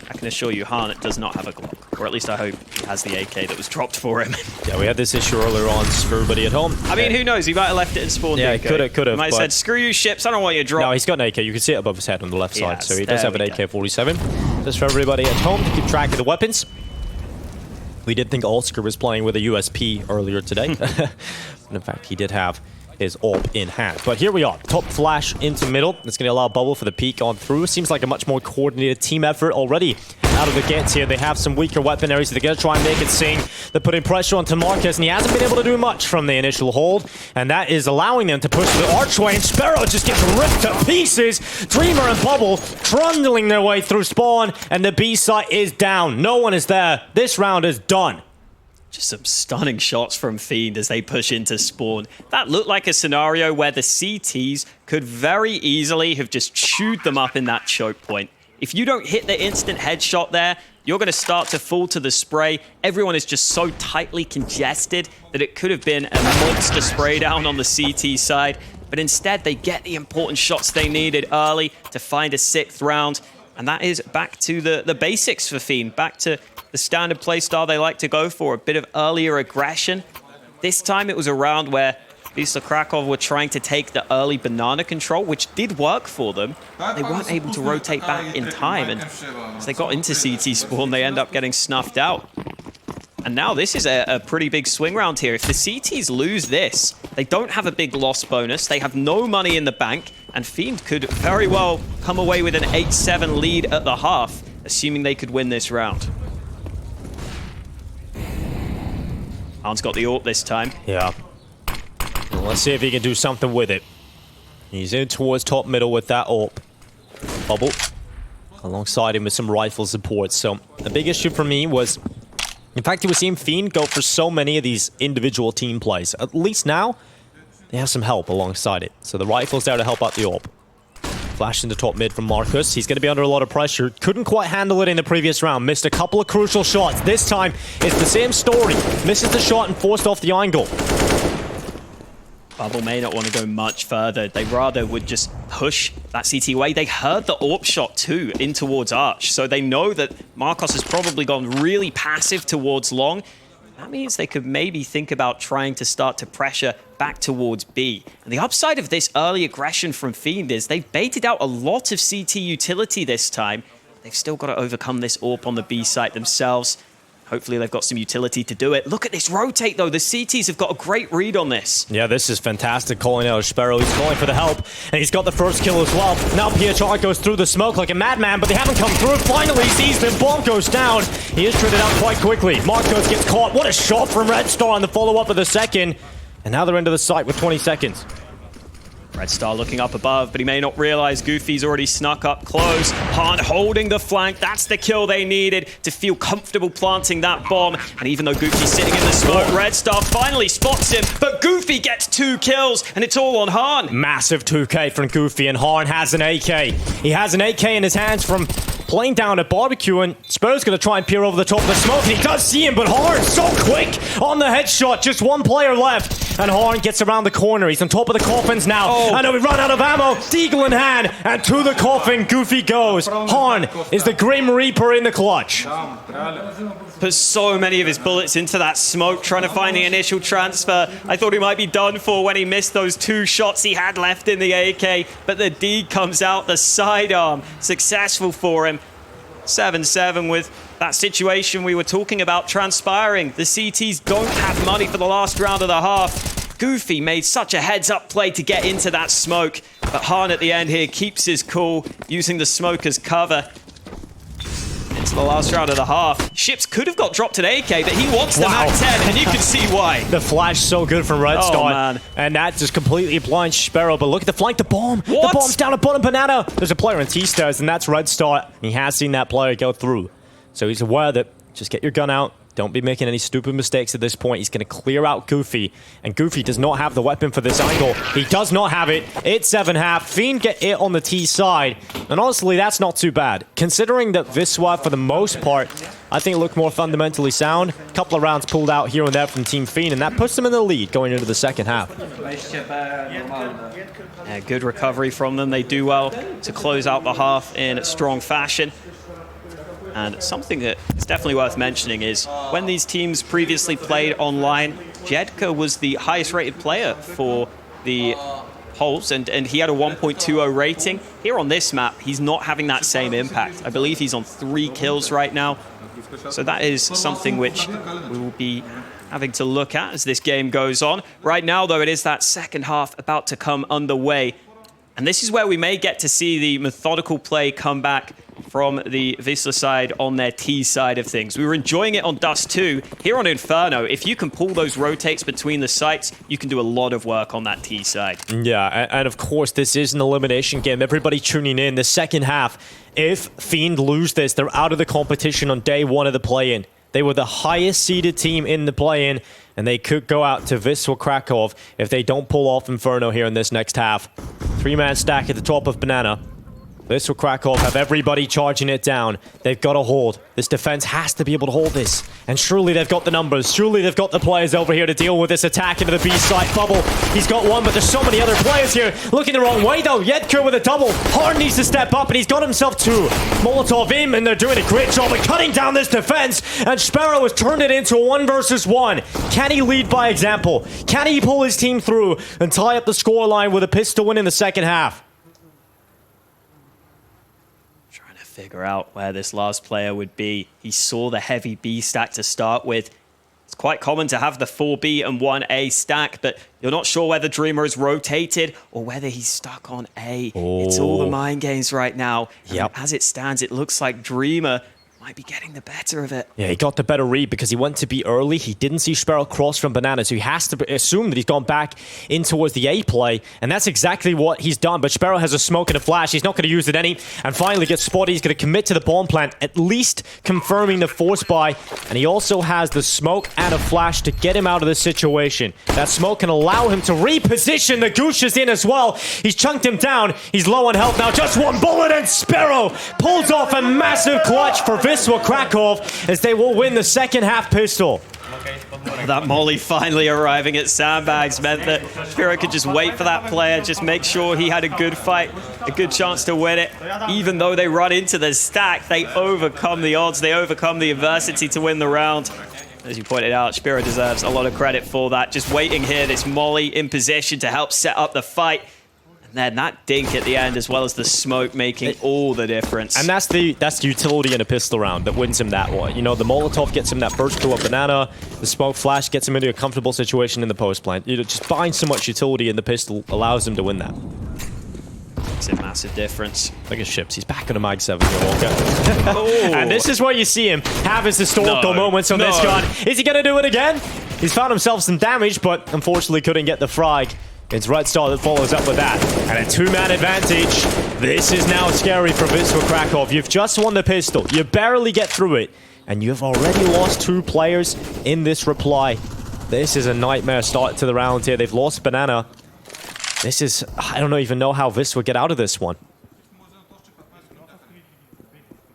I can assure you, Harn does not have a Glock. Or at least I hope he has the AK that was dropped for him. Yeah, we had this issue earlier on for everybody at home. I mean, who knows? He might have left it in spawn. Yeah, he could have. He might have said, screw you, Ships, I don't want you to drop. No, he's got an AK. You can see it above his head on the left side. Yes, So he does have an there we AK-47. Just for everybody at home to keep track of the weapons. We did think Oscar was playing with a USP earlier today. But in fact, he did have his AWP in hand. But here we are. Top flash into middle. It's going to allow Bubble for the peek on through. Seems like a much more coordinated team effort already. Out of the gates here, they have some weaker weaponaries. They're going to try and make it sing. They're putting pressure onto Marcus, and he hasn't been able to do much from the initial hold. And that is allowing them to push the archway, and Sparrow just gets ripped to pieces. Dreamer and Bubble trundling their way through spawn, and the B site is down. No one is there. This round is done. Just some stunning shots from Fiend as they push into spawn. That looked like a scenario where the CTs could very easily have just chewed them up in that choke point. If you don't hit the instant headshot there, you're going to start to fall to the spray. Everyone is just so tightly congested that it could have been a monster spray down on the CT side. But instead, they get the important shots they needed early to find a 6th round. And that is back to the basics for Fiend, back to the standard playstyle they like to go for, a bit of earlier aggression. This time it was a round where Wisla Kraków were trying to take the early banana control, which did work for them. They weren't able to rotate back in time, and as they got into CT spawn, they end up getting snuffed out. And now this is a pretty big swing round here. If the CTs lose this, they don't have a big loss bonus, they have no money in the bank, and Fiend could very well come away with an 8-7 lead at the half, assuming they could win this round. Harn's got the AWP this time. Yeah. Well, let's see if he can do something with it. He's in towards top middle with that AWP. Bubble alongside him with some rifle support. So the big issue for me was, in fact, you were seeing Fiend go for so many of these individual team plays. At least now, they have some help alongside it. So the rifle's there to help out the AWP. Flash into top mid from Marcus. He's going to be under a lot of pressure. Couldn't quite handle it in the previous round. Missed a couple of crucial shots. This time, it's the same story. Misses the shot and forced off the angle. Bubble may not want to go much further. They rather would just push that CT away. They heard the AWP shot too in towards Arch, so they know that Marcos has probably gone really passive towards long. That means they could maybe think about trying to start to pressure back towards B. And the upside of this early aggression from Fiend is they've baited out a lot of CT utility this time. They've still got to overcome this AWP on the B site themselves. Hopefully they've got some utility to do it. Look at this rotate though. The CTs have got a great read on this. Yeah, this is fantastic calling out of Sparrow. He's calling for the help, and he's got the first kill as well. Now PHR goes through the smoke like a madman, but they haven't come through. Finally sees them. Bomb goes down. He is traded out quite quickly. Marcos gets caught. What a shot from Red Star on the follow-up of the second. And now they're into the site with 20 seconds. Red Star looking up above, but he may not realize Goofy's already snuck up close. Han holding the flank. That's the kill they needed to feel comfortable planting that bomb. And even though Goofy's sitting in the smoke, Red Star finally spots him, but Goofy gets 2 kills, and it's all on Han. Massive 2K from Goofy, and Han has an AK. He has an AK in his hands from playing down at barbecue, and Spur's going to try and peer over the top of the smoke, and he does see him, but Harn so quick on the headshot. Just one player left, and Harn gets around the corner. He's on top of the coffins now. I know we run out of ammo. Deagle in hand, and to the coffin Goofy goes. Harn is the Grim Reaper in the clutch. Put so many of his bullets into that smoke, trying to find the initial transfer. I thought he might be done for when he missed those 2 shots he had left in the AK, but the D comes out, the sidearm, successful for him. 7-7 with that situation we were talking about transpiring. The CTs don't have money for the last round of the half. Goofy made such a heads-up play to get into that smoke, but Han at the end here keeps his cool, using the smoke as cover. Into the last round of the half. Ships could have got dropped an AK, but he wants the Mac 10, and you can see why. The flash so good from Red Star. Man. And that just completely blinds Sparrow. But look at the flank, the bomb. What? The bomb's down at bottom banana. There's a player in T-stairs, and that's Red Star. He has seen that player go through. So he's aware that just get your gun out. Don't be making any stupid mistakes at this point. He's going to clear out Goofy. And Goofy does not have the weapon for this angle. He does not have it. It's 7-half. Fiend get it on the T side. And honestly, that's not too bad. Considering that Wisla, for the most part, I think looked more fundamentally sound. A couple of rounds pulled out here and there from Team Fiend. And that puts them in the lead going into the second half. Yeah, good recovery from them. They do well to close out the half in strong fashion. And something that is definitely worth mentioning is when these teams previously played online, Jedka was the highest rated player for the holes, and he had a 1.20 rating. Here on this map, he's not having that same impact. I believe he's on 3 kills right now. So that is something which we will be having to look at as this game goes on. Right now, though, it is that second half about to come underway. And this is where we may get to see the methodical play come back from the Wisla side on their T side of things. We were enjoying it on Dust 2. Here on Inferno, if you can pull those rotates between the sites, you can do a lot of work on that T side. Yeah, and of course, this is an elimination game. Everybody tuning in. The second half, if Fiend lose this, they're out of the competition on day 1 of the play-in. They were the highest seeded team in the play-in, and they could go out to Wisla Kraków if they don't pull off Inferno here in this next half. 3-man stack at the top of Banana. Wisla Kraków have everybody charging it down. They've got to hold. This defense has to be able to hold this. And surely they've got the numbers. Surely they've got the players over here to deal with this attack into the B side. Bubble, he's got one, but there's so many other players here. Looking the wrong way though. Yedker with a double. Harn needs to step up, and he's got himself 2. Molotov in, and they're doing a great job of cutting down this defense. And Sparrow has turned it into a 1 versus 1. Can he lead by example? Can he pull his team through and tie up the scoreline with a pistol win in the second half? Figure out where this last player would be. He saw the heavy B stack to start with. It's quite common to have the 4B and 1A stack, but you're not sure whether Dreamer is rotated or whether he's stuck on A. It's all the mind games right now. Yep. As it stands, it looks like Dreamer might be getting the better of it. Yeah, he got the better read because he went to B early. He didn't see Sparrow cross from Banana, so he has to assume that he's gone back in towards the A play, and that's exactly what he's done. But Sparrow has a smoke and a flash. He's not going to use it any, and finally gets spotted. He's going to commit to the bomb plant, at least confirming the force buy, and he also has the smoke and a flash to get him out of this situation. That smoke can allow him to reposition. The Goosh is in as well. He's chunked him down. He's low on health now. Just one bullet, and Sparrow pulls off a massive clutch for Wisla Kraków as they will win the second half pistol. That molly finally arriving at Sandbags meant that Spiro could just wait for that player, just make sure he had a good fight, a good chance to win it. Even though they run into the stack, they overcome the odds, they overcome the adversity to win the round. As you pointed out, Spiro deserves a lot of credit for that. Just waiting here, this molly in position to help set up the fight. Then that dink at the end, as well as the smoke, making all the difference. And that's the utility in a pistol round that wins him that one. You know, the Molotov gets him that first throw of Banana. The smoke flash gets him into a comfortable situation in the post plant. You know, just buying so much utility in the pistol allows him to win that. It's a massive difference. Look at Ships. He's back on a Mag 7 here, Walker. And this is where you see him have his historical moments on this gun. Is he going to do it again? He's found himself some damage, but unfortunately couldn't get the frag. It's Red Star that follows up with that. And a two-man advantage. This is now scary for Wisla Kraków. You've just won the pistol. You barely get through it. And you've already lost 2 players in this reply. This is a nightmare start to the round here. They've lost Banana. This is... I don't even know how Wisla get out of this one.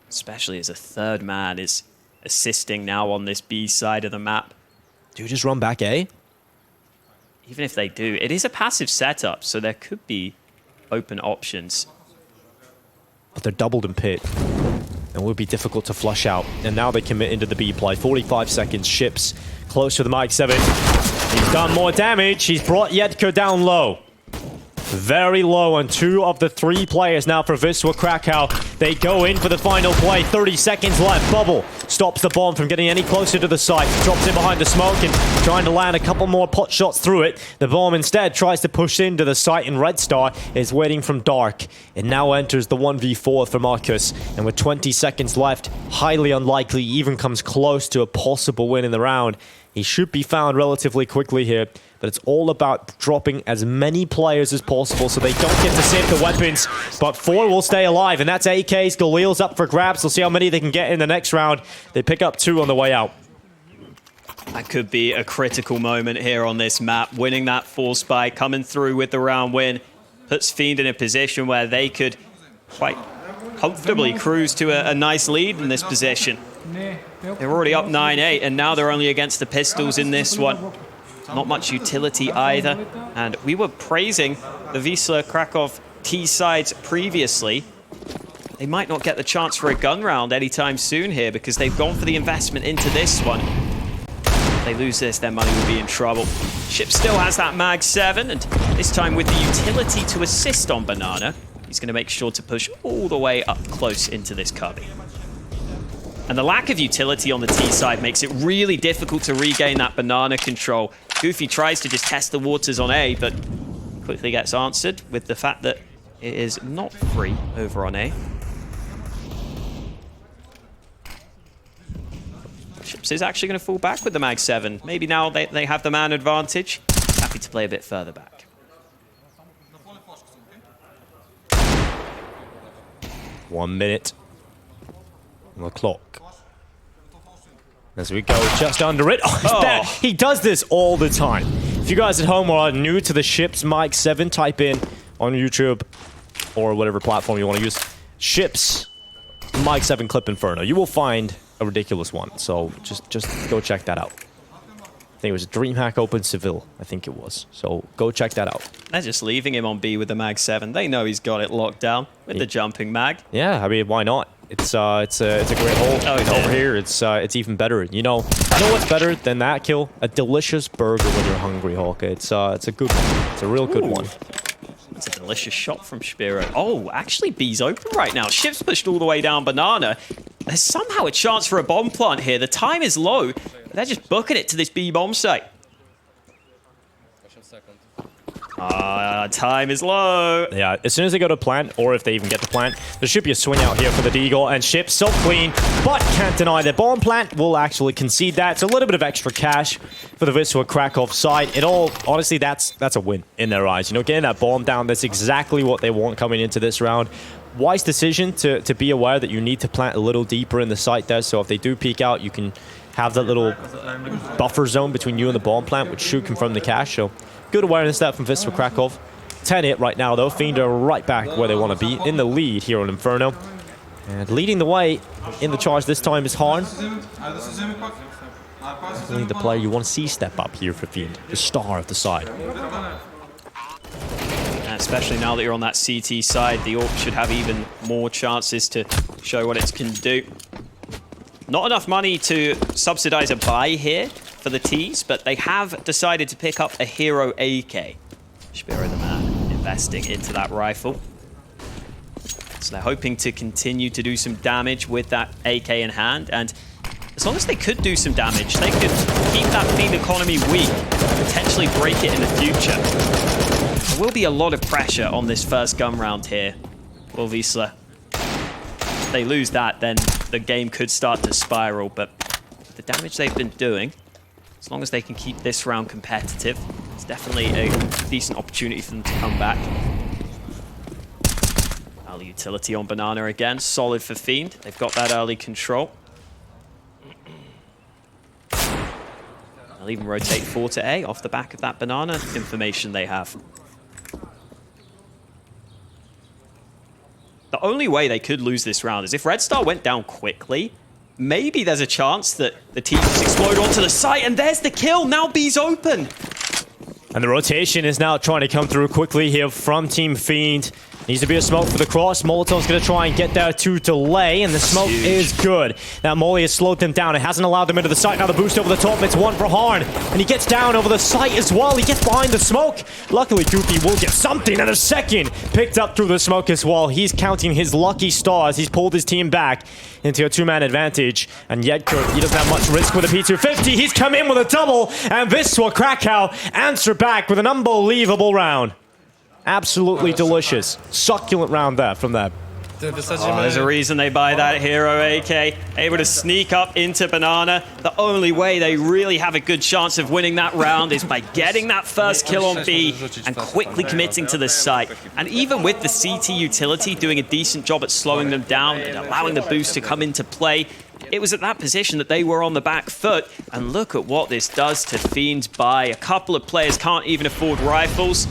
Especially as a third man is assisting now on this B side of the map. Do you just run back A? Even if they do, it is a passive setup, so there could be open options. But they're doubled in pit. And would be difficult to flush out. And now they commit into the B play. 45 seconds. Ships close to the Mag 7. He's done more damage. He's brought Yedko down low. Very low on 2 of the 3 players now for Wisla Kraków. They go in for the final play. 30 seconds left. Bubble stops the bomb from getting any closer to the site. Drops in behind the smoke and trying to land a couple more pot shots through it. The bomb instead tries to push into the site, and Red Star is waiting from dark. It now enters the 1v4 for Marcus. And with 20 seconds left, highly unlikely he even comes close to a possible win in the round. He should be found relatively quickly here, but it's all about dropping as many players as possible so they don't get to save the weapons. But 4 will stay alive, and that's AK's. Galil's up for grabs. We'll see how many they can get in the next round. They pick up 2 on the way out. That could be a critical moment here on this map. Winning that force spike, coming through with the round win, puts Fiend in a position where they could quite comfortably cruise to a nice lead in this position. They're already up 9-8, and now they're only against the pistols in this one. Not much utility either. And we were praising the Wisla Kraków T sides previously. They might not get the chance for a gun round anytime soon here because they've gone for the investment into this one. If they lose this, their money will be in trouble. Ship still has that Mag 7, and this time with the utility to assist on Banana, he's going to make sure to push all the way up close into this cubby. And the lack of utility on the T side makes it really difficult to regain that Banana control. Goofy tries to just test the waters on A, but quickly gets answered with the fact that it is not free over on A. Ships is actually going to fall back with the Mag 7. Maybe now they have the man advantage. Happy to play a bit further back. One minute on the clock. As we go just under it. Oh. He does this all the time. If you guys at home are new to the Ships Mag 7, type in on YouTube or whatever platform you want to use, Ships Mag 7 Clip Inferno. You will find a ridiculous one. So just go check that out. I think it was DreamHack Open Seville, I think it was. So go check that out. They're just leaving him on B with the Mag 7. They know he's got it locked down with the jumping mag. Yeah, I mean, why not? It's a great hole. Oh, and over here, it's even better. You know what's better than that kill? A delicious burger when you're hungry, Hawk. It's a good one. It's a real good one. That's a delicious shot from Spiro. Oh, actually, B's open right now. Ship's pushed all the way down Banana. There's somehow a chance for a bomb plant here. The time is low. They're just booking it to this B bomb site. Time is low. Yeah, as soon as they go to plant, or if they even get to plant, there should be a swing out here for the Deagle, and Ship so clean, but can't deny that bomb plant will actually concede that. It's a little bit of extra cash for the Wisla Kraków side. It all, honestly, that's a win in their eyes. You know, getting that bomb down, that's exactly what they want coming into this round. Wise decision to be aware that you need to plant a little deeper in the site there, so if they do peek out, you can have that little buffer zone between you and the bomb plant, which should confirm the cash. So good awareness there from Wisla Kraków. 10-8 right now, though. Fiend are right back where they want to be, in the lead here on Inferno. And leading the way in the charge this time is Harn. Definitely the player you want to see step up here for Fiend, the star of the side. And especially now that you're on that CT side, the AWP should have even more chances to show what it can do. Not enough money to subsidize a buy here for the T's, but they have decided to pick up a hero AK. Spiro the man investing into that rifle. So they're hoping to continue to do some damage with that AK in hand, and as long as they could do some damage, they could keep that Fiend economy weak, potentially break it in the future. There will be a lot of pressure on this first gun round here for Wisla. If they lose that, then the game could start to spiral, but the damage they've been doing, as long as they can keep this round competitive, it's definitely a decent opportunity for them to come back. Early utility on Banana again, solid for Fiend. They've got that early control. They'll even rotate 4 to A off the back of that Banana information they have. The only way they could lose this round is if Red Star went down quickly. Maybe there's a chance that the team just explode onto the site, and there's the kill. Now B's open. And the rotation is now trying to come through quickly here from Team Fiend. Needs to be a smoke for the cross. Molotov's going to try and get there to delay, and the smoke is good. Now Molly has slowed them down. It hasn't allowed them into the site. Now the boost over the top. It's one for Harn, and he gets down over the site as well. He gets behind the smoke. Luckily, Goopy will get something, and a second picked up through the smoke as well. He's counting his lucky stars. He's pulled his team back into a 2-man advantage, and Jedker, he doesn't have much risk with a P250. He's come in with a double, and Wisla Kraków answer back with an unbelievable round. Absolutely delicious. Succulent round there from them. There's a reason they buy that hero AK. Able to sneak up into Banana. The only way they really have a good chance of winning that round is by getting that first kill on B and quickly committing to the site. And even with the CT utility doing a decent job at slowing them down and allowing the boost to come into play, it was at that position that they were on the back foot. And look at what this does to Fiend's buy. A couple of players can't even afford rifles.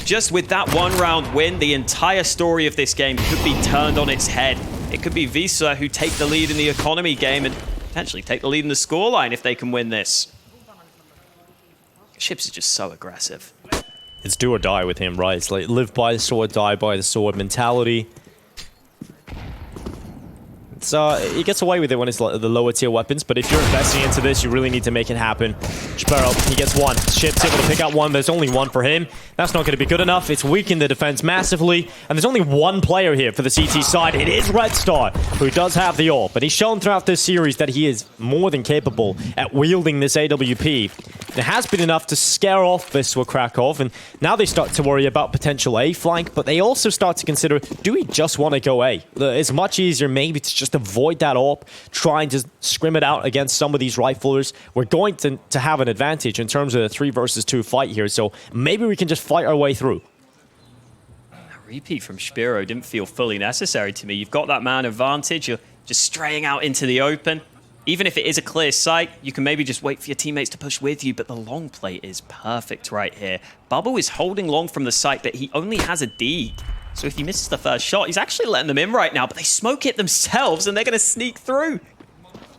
Just with that one-round win, the entire story of this game could be turned on its head. It could be Wisla who take the lead in the economy game and potentially take the lead in the scoreline if they can win this. Ships is just so aggressive. It's do or die with him, right? It's like live by the sword, die by the sword mentality. He gets away with it when it's the lower tier weapons, but if you're investing into this, you really need to make it happen. Sparrow, he gets one. Ship's able to pick up one, but there's only one for him. That's not going to be good enough. It's weakened the defense massively, and there's only one player here for the CT side. It is Red Star, who does have the AWP, but he's shown throughout this series that he is more than capable at wielding this AWP. It has been enough to scare off Wisla Kraków, and now they start to worry about potential A flank, but they also start to consider, do we just want to go A? It's much easier maybe to just avoid that AWP, try and just scrim it out against some of these riflers. We're going to have an advantage in terms of the 3 versus 2 fight here, so maybe we can just fight our way through. A repeat from Spiro didn't feel fully necessary to me. You've got that man advantage, you're just straying out into the open. Even if it is a clear sight, you can maybe just wait for your teammates to push with you, but the long play is perfect right here. Bubble is holding long from the site, but he only has a D. So if he misses the first shot, he's actually letting them in right now, but they smoke it themselves and they're going to sneak through.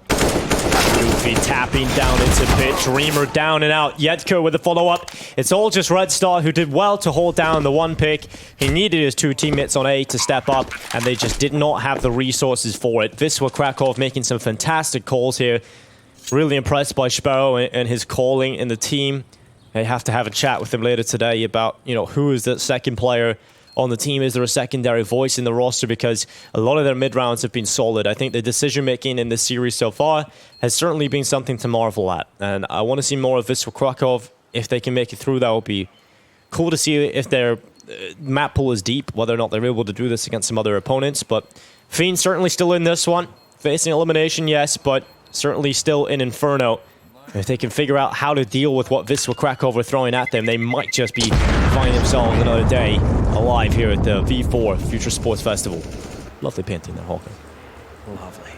Goofy tapping down into pit. Dreamer down and out. Jedker with the follow-up. It's all just Red Star, who did well to hold down the one pick. He needed his 2 teammates on A to step up, and they just did not have the resources for it. Wisla Kraków making some fantastic calls here. Really impressed by Sparrow and his calling in the team. I have to have a chat with him later today about, who is the second player on the team. Is there a secondary voice in the roster? Because a lot of their mid-rounds have been solid. I think the decision-making in this series so far has certainly been something to marvel at. And I want to see more of Wisla Kraków. If they can make it through, that will be Cool to see if their map pool is deep, whether or not they're able to do this against some other opponents. But Fiend certainly still in this one. Facing elimination, yes, but certainly still in Inferno. If they can figure out how to deal with what Wisla Kraków are throwing at them, they might just be finding themselves another day alive here at the V4 Future Sports Festival. Lovely painting there, Hawker. Lovely.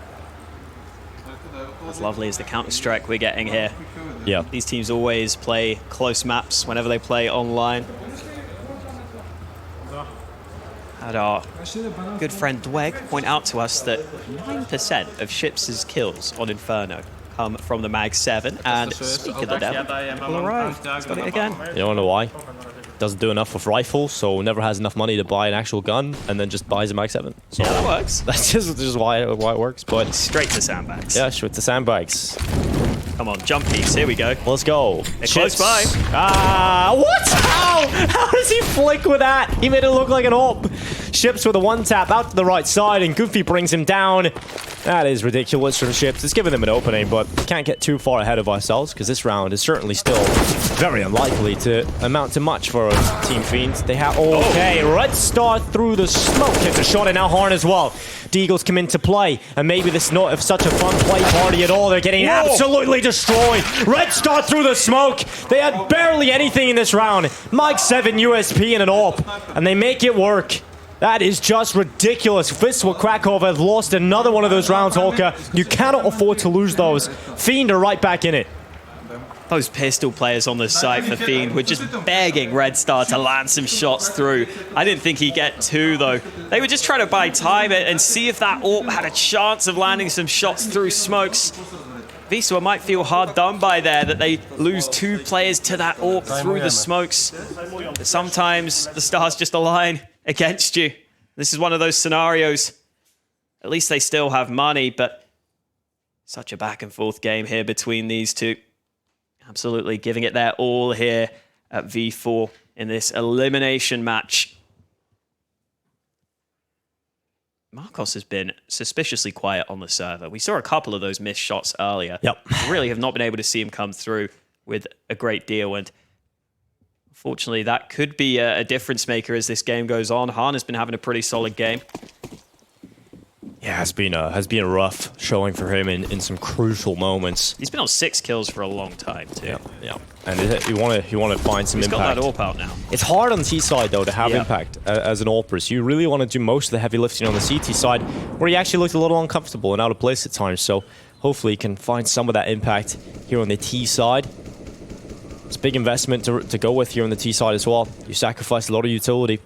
As lovely as the Counter-Strike we're getting here. Yeah. These teams always play close maps whenever they play online. Had our good friend Dweg point out to us that 9% of Ships' kills on Inferno come from the Mag 7. And speak of the devil, alright, he's got it again. You don't know why? Doesn't do enough with rifle, so never has enough money to buy an actual gun, and then just buys a Mag 7. So Yeah, that works. that's just why it works. But Straight to sandbags. yeah, straight to sandbags. Come on, jump piece, here we go. Let's go. They're close by. What? How does he flick with that? He made it look like an AWP. Ships with a one tap out to the right side, and Goofy brings him down. That is ridiculous from Ships. It's giving them an opening, but we can't get too far ahead of ourselves because this round is certainly still very unlikely to amount to much for Team Fiend. They have okay, Red Star through the smoke. Hits a shot at now Horn as well. Deagles come into play, and maybe this is not such a fun play party at all. They're getting absolutely destroyed. Red Star through the smoke. They had barely anything in this round. Mag 7 USP and an AWP, and they make it work. That is just ridiculous. Wisla Kraków have lost another one of those rounds, Holka. You cannot afford to lose those. Fiend are right back in it. Those pistol players on the site for Fiend were just begging Red Star to land some shots through. I didn't think he'd get two, though. They were just trying to buy time and see if that AWP had a chance of landing some shots through smokes. Wisla might feel hard done by there that they lose two players to that AWP through the smokes. But sometimes the stars just align against you. This is one of those scenarios. At least they still have money, but such a back and forth game here between these two. Absolutely giving it their all here at V4 in this elimination match. Marcos has been suspiciously quiet on the server. We saw a couple of those missed shots earlier. Yep. Really have not been able to see him come through with a great deal. And unfortunately, that could be a difference maker as this game goes on. Han has been having a pretty solid game. Yeah, has been a rough showing for him in some crucial moments. He's been on 6 kills for a long time, too. Yeah. And you want to find some He's impact. got that AWP out now. It's hard on the T side though to have impact as an AWPer. So you really want to do most of the heavy lifting on the CT side, where he actually looked a little uncomfortable and out of place at times. So hopefully he can find some of that impact here on the T side. It's a big investment to go with here on the T side as well. You sacrifice a lot of utility.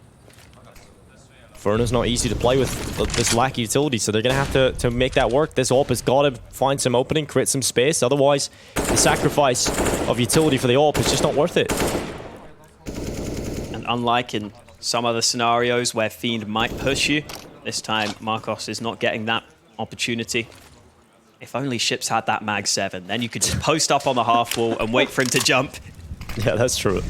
Inferno's not easy to play with this lack of utility, so they're going to have to make that work. This AWP has got to find some opening, create some space. Otherwise, the sacrifice of utility for the AWP is just not worth it. And unlike in some other scenarios where Fiend might push you, this time Marcos is not getting that opportunity. If only Ships had that Mag 7, then you could just post up on the half wall and wait for him to jump. Yeah, that's true.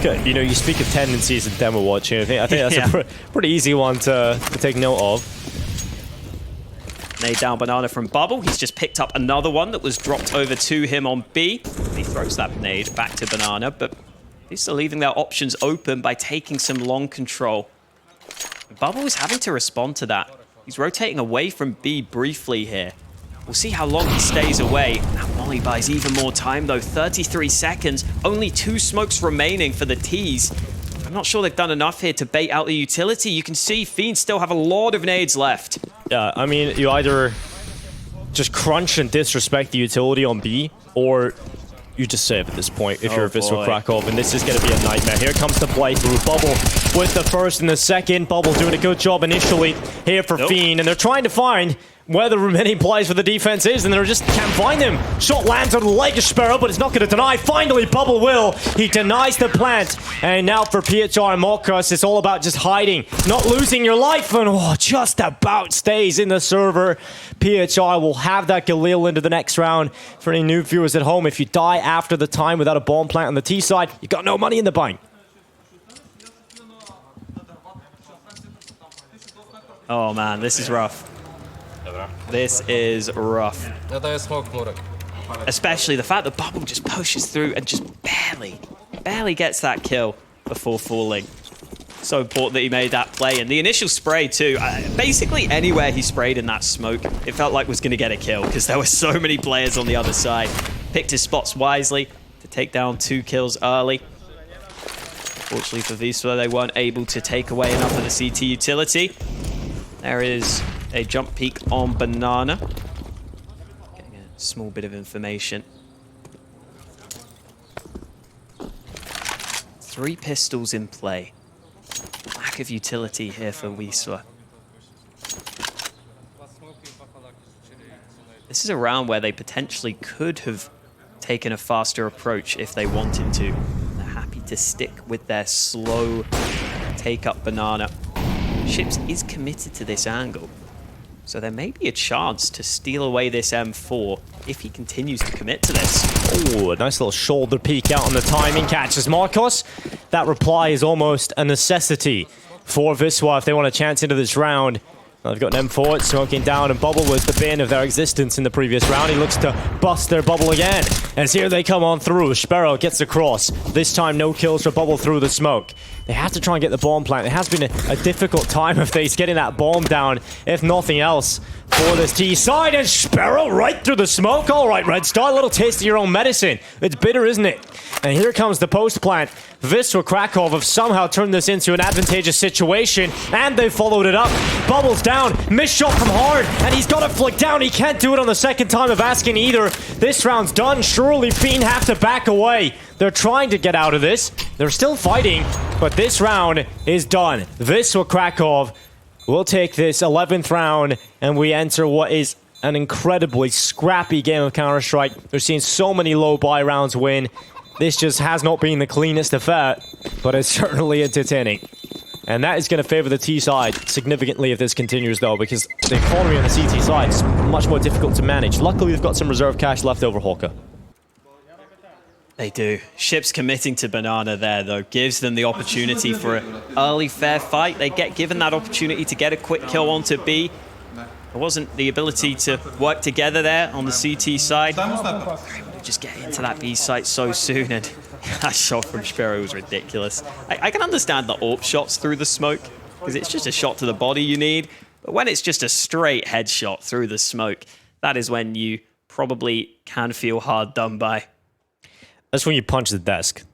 Good. You know, you speak of tendencies in demo watching. I think that's a pretty easy one to take note of. Nade down Banana from Bubble. He's just picked up another one that was dropped over to him on B. He throws that nade back to Banana, but he's still leaving their options open by taking some long control. Bubble is having to respond to that. He's rotating away from B briefly here. We'll see how long he stays away. That Molly buys even more time, though. 33 seconds. Only 2 smokes remaining for the T's. I'm not sure they've done enough here to bait out the utility. You can see Fiend still have a lot of nades left. Yeah, I mean, you either just crunch and disrespect the utility on B, or you just save at this point if you're a Wisla Kraków, and this is going to be a nightmare. Here comes the playthrough. Bubble with the first and the second. Bubble doing a good job initially here for Fiend, and they're trying to find where the remaining plays for the defense is, and they just can't find him. Shot lands on the leg of Sparrow, but it's not going to deny. Finally, Bubble will. He denies the plant, and now for PHR and Marcos, it's all about just hiding, not losing your life, and just about stays in the server. PHR will have that Galil into the next round. For any new viewers at home, if you die after the time without a bomb plant on the T side, you got no money in the bank. Oh man, this is rough. This is rough. Especially the fact that Bubble just pushes through and just barely gets that kill. before falling. So important that he made that play. And the initial spray too, basically anywhere he sprayed in that smoke, it felt like was going to get a kill because there were so many players on the other side. Picked his spots wisely to take down 2 kills early. Fortunately for Wisla, they weren't able to take away enough of the CT utility. There is a jump peek on Banana. Getting a small bit of information. 3 pistols in play. Lack of utility here for Wisla. This is a round where they potentially could have taken a faster approach if they wanted to. They're happy to stick with their slow take-up Banana. Ships is committed to this angle, so there may be a chance to steal away this M4 if he continues to commit to this. Oh, a nice little shoulder peek out on the timing. Catches Marcos. That reply is almost a necessity for Wisla if they want a chance into this round. Well, they've got an M4, it's smoking down, and Bubble was the bane of their existence in the previous round. He looks to bust their Bubble again, as here they come on through. Sparrow gets across. This time, no kills for Bubble through the smoke. They have to try and get the bomb plant. It has been a difficult time of things getting that bomb down, if nothing else, for this T side. And Sparrow right through the smoke. All right, Red Star, a little taste of your own medicine. It's bitter, isn't it? And here comes the post plant. Wisla Kraków have somehow turned this into an advantageous situation, and they followed it up. Bubbles down, missed shot from Hard, and he's got it flicked down. He can't do it on the second time of asking either. This round's done. Surely Fiend have to back away. They're trying to get out of this. They're still fighting, but this round is done. Wisla Kraków will take this 11th round, and we enter what is an incredibly scrappy game of Counter-Strike. We're seeing so many low buy rounds win. This just has not been the cleanest affair, but it's certainly entertaining. And that is going to favor the T side significantly if this continues, though, because the economy on the CT side is much more difficult to manage. Luckily, we've got some reserve cash left over, Hawker. They do. Ships committing to Banana there, though, gives them the opportunity for an early fair fight. They get given that opportunity to get a quick kill onto B. There wasn't the ability to work together there on the CT side. Just get into that B site so soon, and that shot from Sparrow was ridiculous. I can understand the AWP shots through the smoke, because it's just a shot to the body you need, but when it's just a straight headshot through the smoke, that is when you probably can feel hard done by. That's when you punch the desk.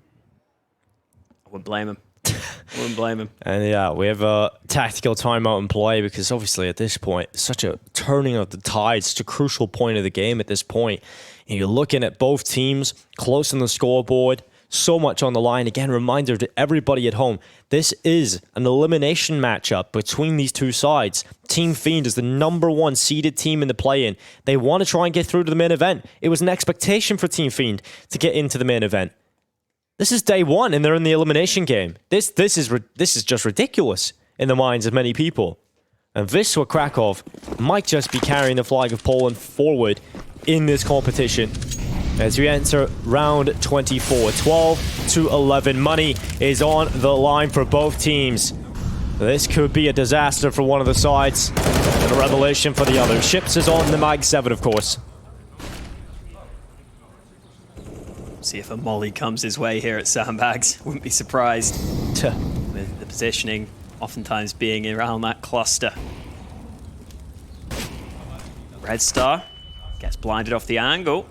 I wouldn't blame him. I wouldn't blame him. And yeah, we have a tactical timeout in play because obviously at this point, such a turning of the tide, such a crucial point of the game at this point. And you're looking at both teams close on the scoreboard, so much on the line. Again, reminder to everybody at home, this is an elimination matchup between these two sides. Team Fiend is the #1 seeded team in the play-in. They want to try and get through to the main event. It was an expectation for Team Fiend to get into the main event. This is day one, and they're in the elimination game. This is just ridiculous in the minds of many people. And Wisla Kraków might just be carrying the flag of Poland forward in this competition. As we enter round 24, 12-11. Money is on the line for both teams. This could be a disaster for one of the sides, and a revelation for the other. Ships is on the Mag 7, of course. See if a molly comes his way here at Sandbags. Wouldn't be surprised. With the positioning oftentimes being around that cluster. Red Star gets blinded off the angle.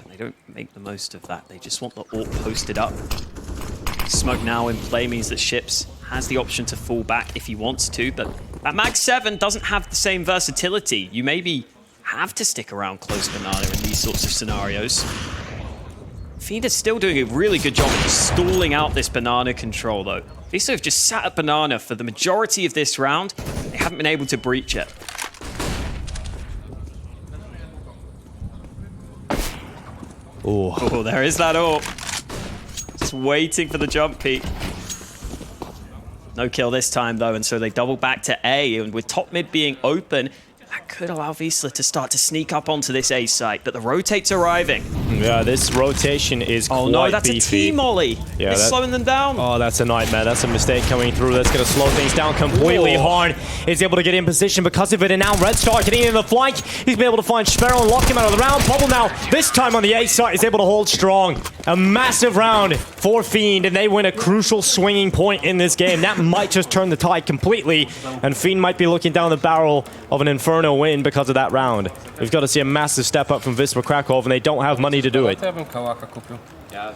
They don't make the most of that. They just want the AWP posted up. Smoke now in play means that Ships has the option to fall back if he wants to, but that Mag 7 doesn't have the same versatility. You maybe have to stick around close Banana in these sorts of scenarios. Fiend is still doing a really good job of stalling out this Banana control, though. Wisla have just sat at Banana for the majority of this round. They haven't been able to breach it. Oh, there is that AWP. Just waiting for the jump peek. No kill this time, though, and so they double back to A, and with top mid being open, that could allow Wisla to start to sneak up onto this A site, but the rotate's arriving. Yeah, this rotation is quite beefy. Oh no, that's a T-molly. Yeah, it's slowing them down. Oh, that's a nightmare. That's a mistake coming through. That's going to slow things down completely. Hard is able to get in position because of it, and now Red Star getting in the flank. He's been able to find Sparrow and lock him out of the round. Bubble now, this time on the A site, is able to hold strong. A massive round for Fiend, and they win a crucial swinging point in this game. That might just turn the tide completely, and Fiend might be looking down the barrel of an Inferno win because of that round. We've got to see a massive step up from Wisla Kraków, and they don't have money to do it.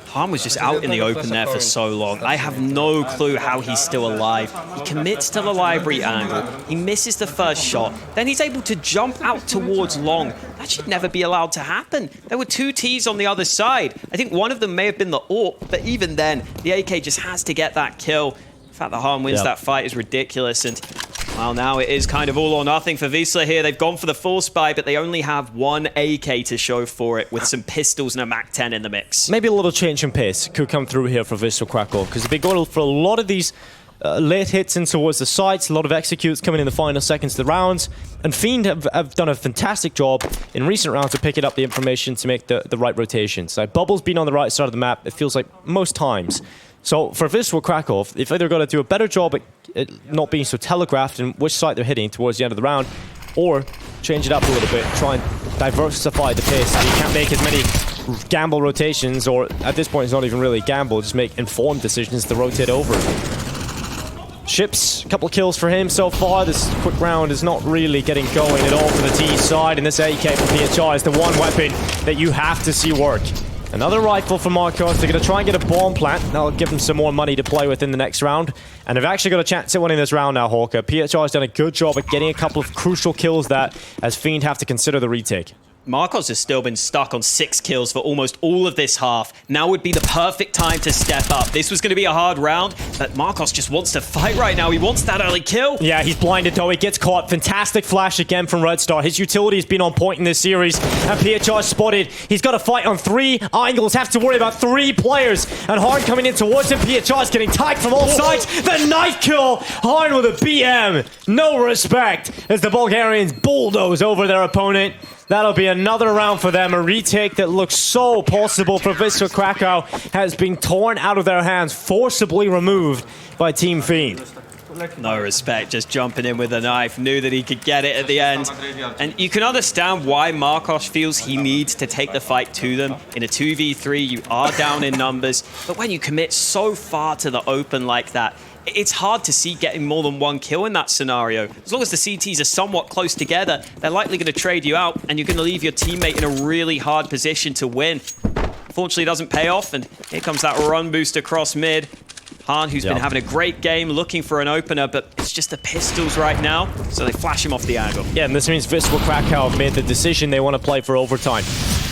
Han was just out in the open there for so long. I have no clue how he's still alive. He commits to the library angle. He misses the first shot. Then he's able to jump out towards long. That should never be allowed to happen. There were 2 Ts on the other side. I think one of them may have been the AWP, but even then, the AK just has to get that kill. The fact that Han wins that fight is ridiculous, and well, now it is kind of all or nothing for Wisla here. They've gone for the full spy, but they only have 1 AK to show for it, with some pistols and a MAC-10 in the mix. Maybe a little change in pace could come through here for Wisla Kraków, because they've been going for a lot of these late hits in towards the sides, a lot of executes coming in the final seconds of the rounds, and Fiend have done a fantastic job in recent rounds of picking up the information to make the right rotations. Like, Bubble's been on the right side of the map, it feels like most times. So for Wisla Kraków, they've either got to do a better job at not being so telegraphed in which side they're hitting towards the end of the round, or change it up a little bit, try and diversify the pace. So you can't make as many gamble rotations, or at this point it's not even really gamble, just make informed decisions to rotate over. Ships, a couple of kills for him so far. This quick round is not really getting going at all for the T side, and this AK from PHI is the one weapon that you have to see work. Another rifle for Marcos. They're going to try and get a bomb plant. That'll give them some more money to play with in the next round. And they've actually got a chance at winning this round now, Hawker. PHI has done a good job at getting a couple of crucial kills that, as Fiend have to consider the retake. Marcos has still been stuck on 6 kills for almost all of this half. Now would be the perfect time to step up. This was going to be a hard round, but Marcos just wants to fight right now. He wants that early kill. Yeah, he's blinded though. He gets caught. Fantastic flash again from Red Star. His utility has been on point in this series, and PHI spotted. He's got to fight on 3 angles, have to worry about 3 players, and Harn coming in towards him. PHI is getting tagged from all sides. The knife kill. Harn with a BM. No respect as the Bulgarians bulldoze over their opponent. That'll be another round for them. A retake that looks so possible for Wisla Kraków has been torn out of their hands, forcibly removed by Team Fiend. No respect, just jumping in with a knife. Knew that he could get it at the end. And you can understand why Marcos feels he needs to take the fight to them. In a 2v3, you are down in numbers. But when you commit so far to the open like that, it's hard to see getting more than 1 kill in that scenario. As long as the CTs are somewhat close together, they're likely going to trade you out, and you're going to leave your teammate in a really hard position to win. Unfortunately, it doesn't pay off, and here comes that run boost across mid. Han, who's been having a great game, looking for an opener, but it's just the pistols right now, so they flash him off the angle. Yeah, and this means Wisla Kraków made the decision they want to play for overtime.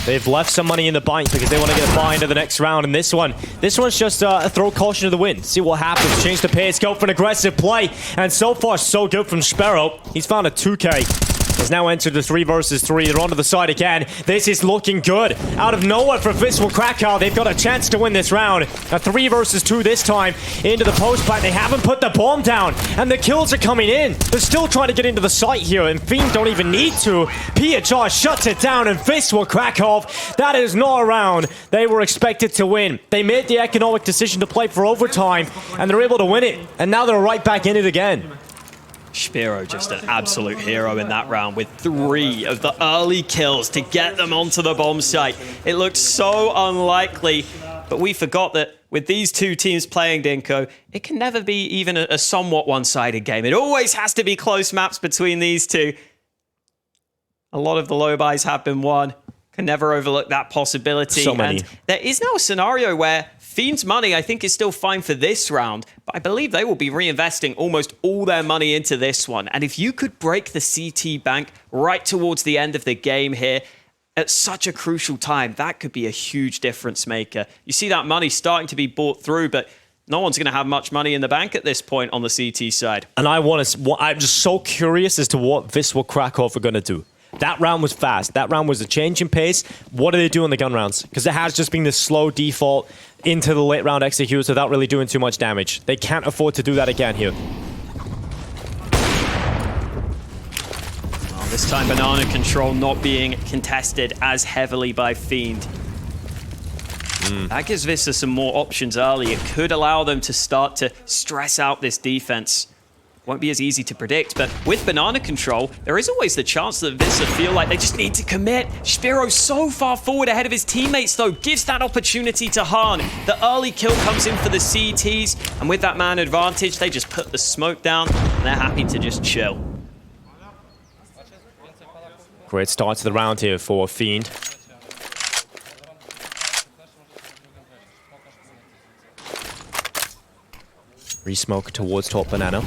They've left some money in the bank because they want to get a buy into the next round, and this one's just a throw caution to the wind. See what happens, change the pace, go for an aggressive play, and so far so good from Sparrow. He's found a 2K. Has now entered the 3 versus 3. They're onto the side again. This is looking good. Out of nowhere for Wisla Kraków. They've got a chance to win this round. A 3 versus 2 this time. Into the post plant. They haven't put the bomb down. And the kills are coming in. They're still trying to get into the site here. And Fiend don't even need to. PHR shuts it down. And Wisla Kraków, that is not a round they were expected to win. They made the economic decision to play for overtime. And they're able to win it. And now they're right back in it again. Spiro just an absolute hero in that round with 3 of the early kills to get them onto the bomb site. It looked so unlikely, but we forgot that with these 2 teams playing, Dinko, it can never be even a somewhat one-sided game. It always has to be close maps between these 2. A lot of the low buys have been won. Can never overlook that possibility. So many. And there is now a scenario where Fiend's money, I think, is still fine for this round, but I believe they will be reinvesting almost all their money into this one. And if you could break the CT bank right towards the end of the game here, at such a crucial time, that could be a huge difference maker. You see that money starting to be bought through, but no one's going to have much money in the bank at this point on the CT side. And I'm just so curious as to what Wisla Kraków are going to do. That round was fast. That round was a change in pace. What do they do in the gun rounds? Because it has just been this slow default into the late round executes without really doing too much damage. They can't afford to do that again here. Well, this time banana control not being contested as heavily by Fiend. That gives Wisla some more options early. It could allow them to start to stress out this defense. won't be as easy to predict. But with banana control, there is always the chance that Wisla feel like they just need to commit. Spiro so far forward ahead of his teammates, though, gives that opportunity to Han. The early kill comes in for the CTs, and with that man advantage, they just put the smoke down, and they're happy to just chill. Great start to the round here for Fiend. Re-smoke towards top banana.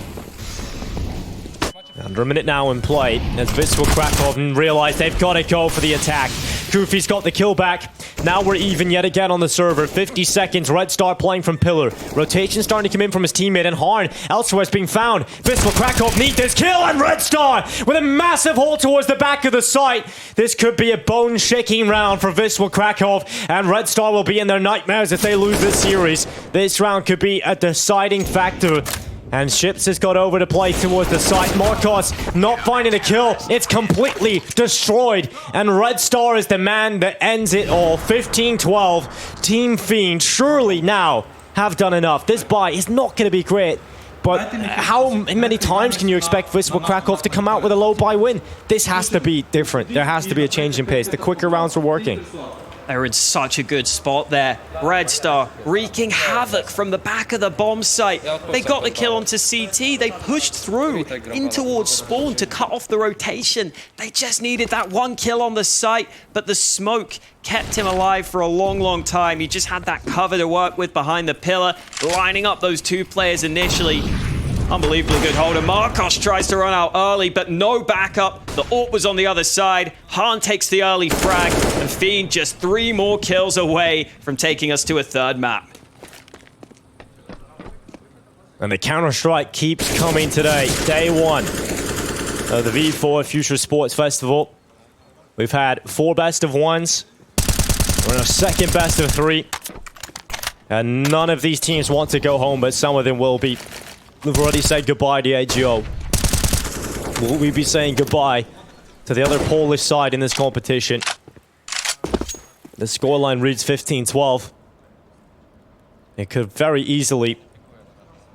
Under a minute now in play as Wisla Kraków and realize they've got to go for the attack. Goofy's got the kill back. Now we're even yet again on the server. 50 seconds. Red Star playing from pillar. Rotation starting to come in from his teammate, and Harn elsewhere is being found. Wisla Kraków need this kill, and Red Star with a massive hole towards the back of the site. This could be a bone-shaking round for Wisla Kraków, and Red Star will be in their nightmares if they lose this series. This round could be a deciding factor. And Ships has got over to play towards the site. Marcos not finding a kill. It's completely destroyed. And Red Star is the man that ends it all. 15-12. Team Fiend surely now have done enough. This buy is not going to be great. But how many times can you expect Wisla Kraków to come out with a low buy win? This has to be different. There has to be a change in pace. The quicker rounds are working. They're in such a good spot there. Red Star wreaking havoc from the back of the bomb site. They got the kill onto CT. They pushed through in towards spawn to cut off the rotation. They just needed that one kill on the site, but the smoke kept him alive for a long, long time. He just had that cover to work with behind the pillar, lining up those two players initially. Unbelievably good holder. Marcos tries to run out early, but no backup. The AWP was on the other side. Han takes the early frag, and Fiend just 3 more kills away from taking us to a third map. And the Counter-Strike keeps coming today. Day 1 of the V4 Future Sports Festival. We've had 4 best of 1s. We're in our second best of 3. And none of these teams want to go home, but some of them will be. We've already said goodbye to AGO. Will we be saying goodbye to the other Polish side in this competition? The scoreline reads 15-12. It could very easily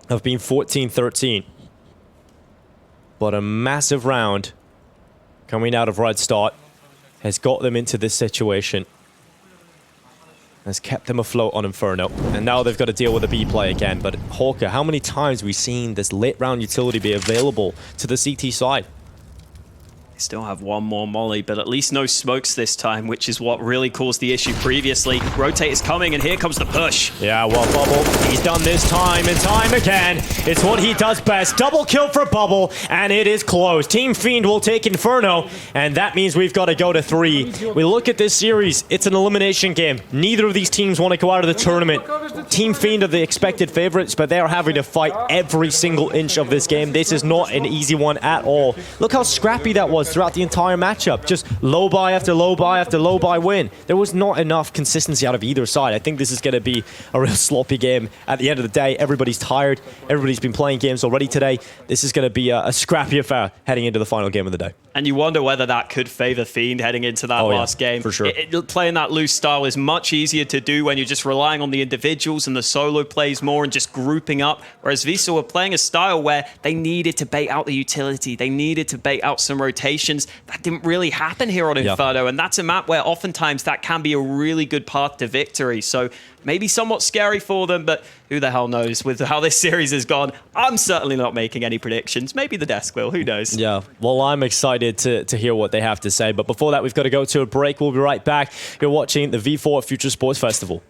have been 14-13. But a massive round coming out of Red Star has got them into this situation. Has kept them afloat on Inferno. And now they've got to deal with a B play again. But Hawker, how many times have we seen this late round utility be available to the CT side? They still have one more molly, but at least no smokes this time, which is what really caused the issue previously. Rotate is coming, and here comes the push. Yeah, well, Bubble, he's done this time and time again. It's what he does best. Double kill for Bubble, and it is close. Team Fiend will take Inferno, and that means we've got to go to 3. We look at this series, it's an elimination game. Neither of these teams want to go out of the tournament. Team Fiend are the expected favorites, but they are having to fight every single inch of this game. This is not an easy one at all. Look how scrappy that was throughout the entire matchup. Just low buy after low buy after low buy win. There was not enough consistency out of either side. I think this is going to be a real sloppy game. At the end of the day, everybody's tired. Everybody's been playing games already today. This is going to be a scrappy affair heading into the final game of the day. And you wonder whether that could favor Fiend heading into that last game. For sure. Playing that loose style is much easier to do when you're just relying on the individuals and the solo plays more and just grouping up. Whereas Wisla were playing a style where they needed to bait out the utility. They needed to bait out some rotations. That didn't really happen here on Inferno. And that's a map where oftentimes that can be a really good path to victory. So maybe somewhat scary for them, but who the hell knows with how this series has gone. I'm certainly not making any predictions. Maybe the desk will, who knows? Yeah, well, I'm excited to hear what they have to say. But before that, we've got to go to a break. We'll be right back. You're watching the V4 Future Sports Festival.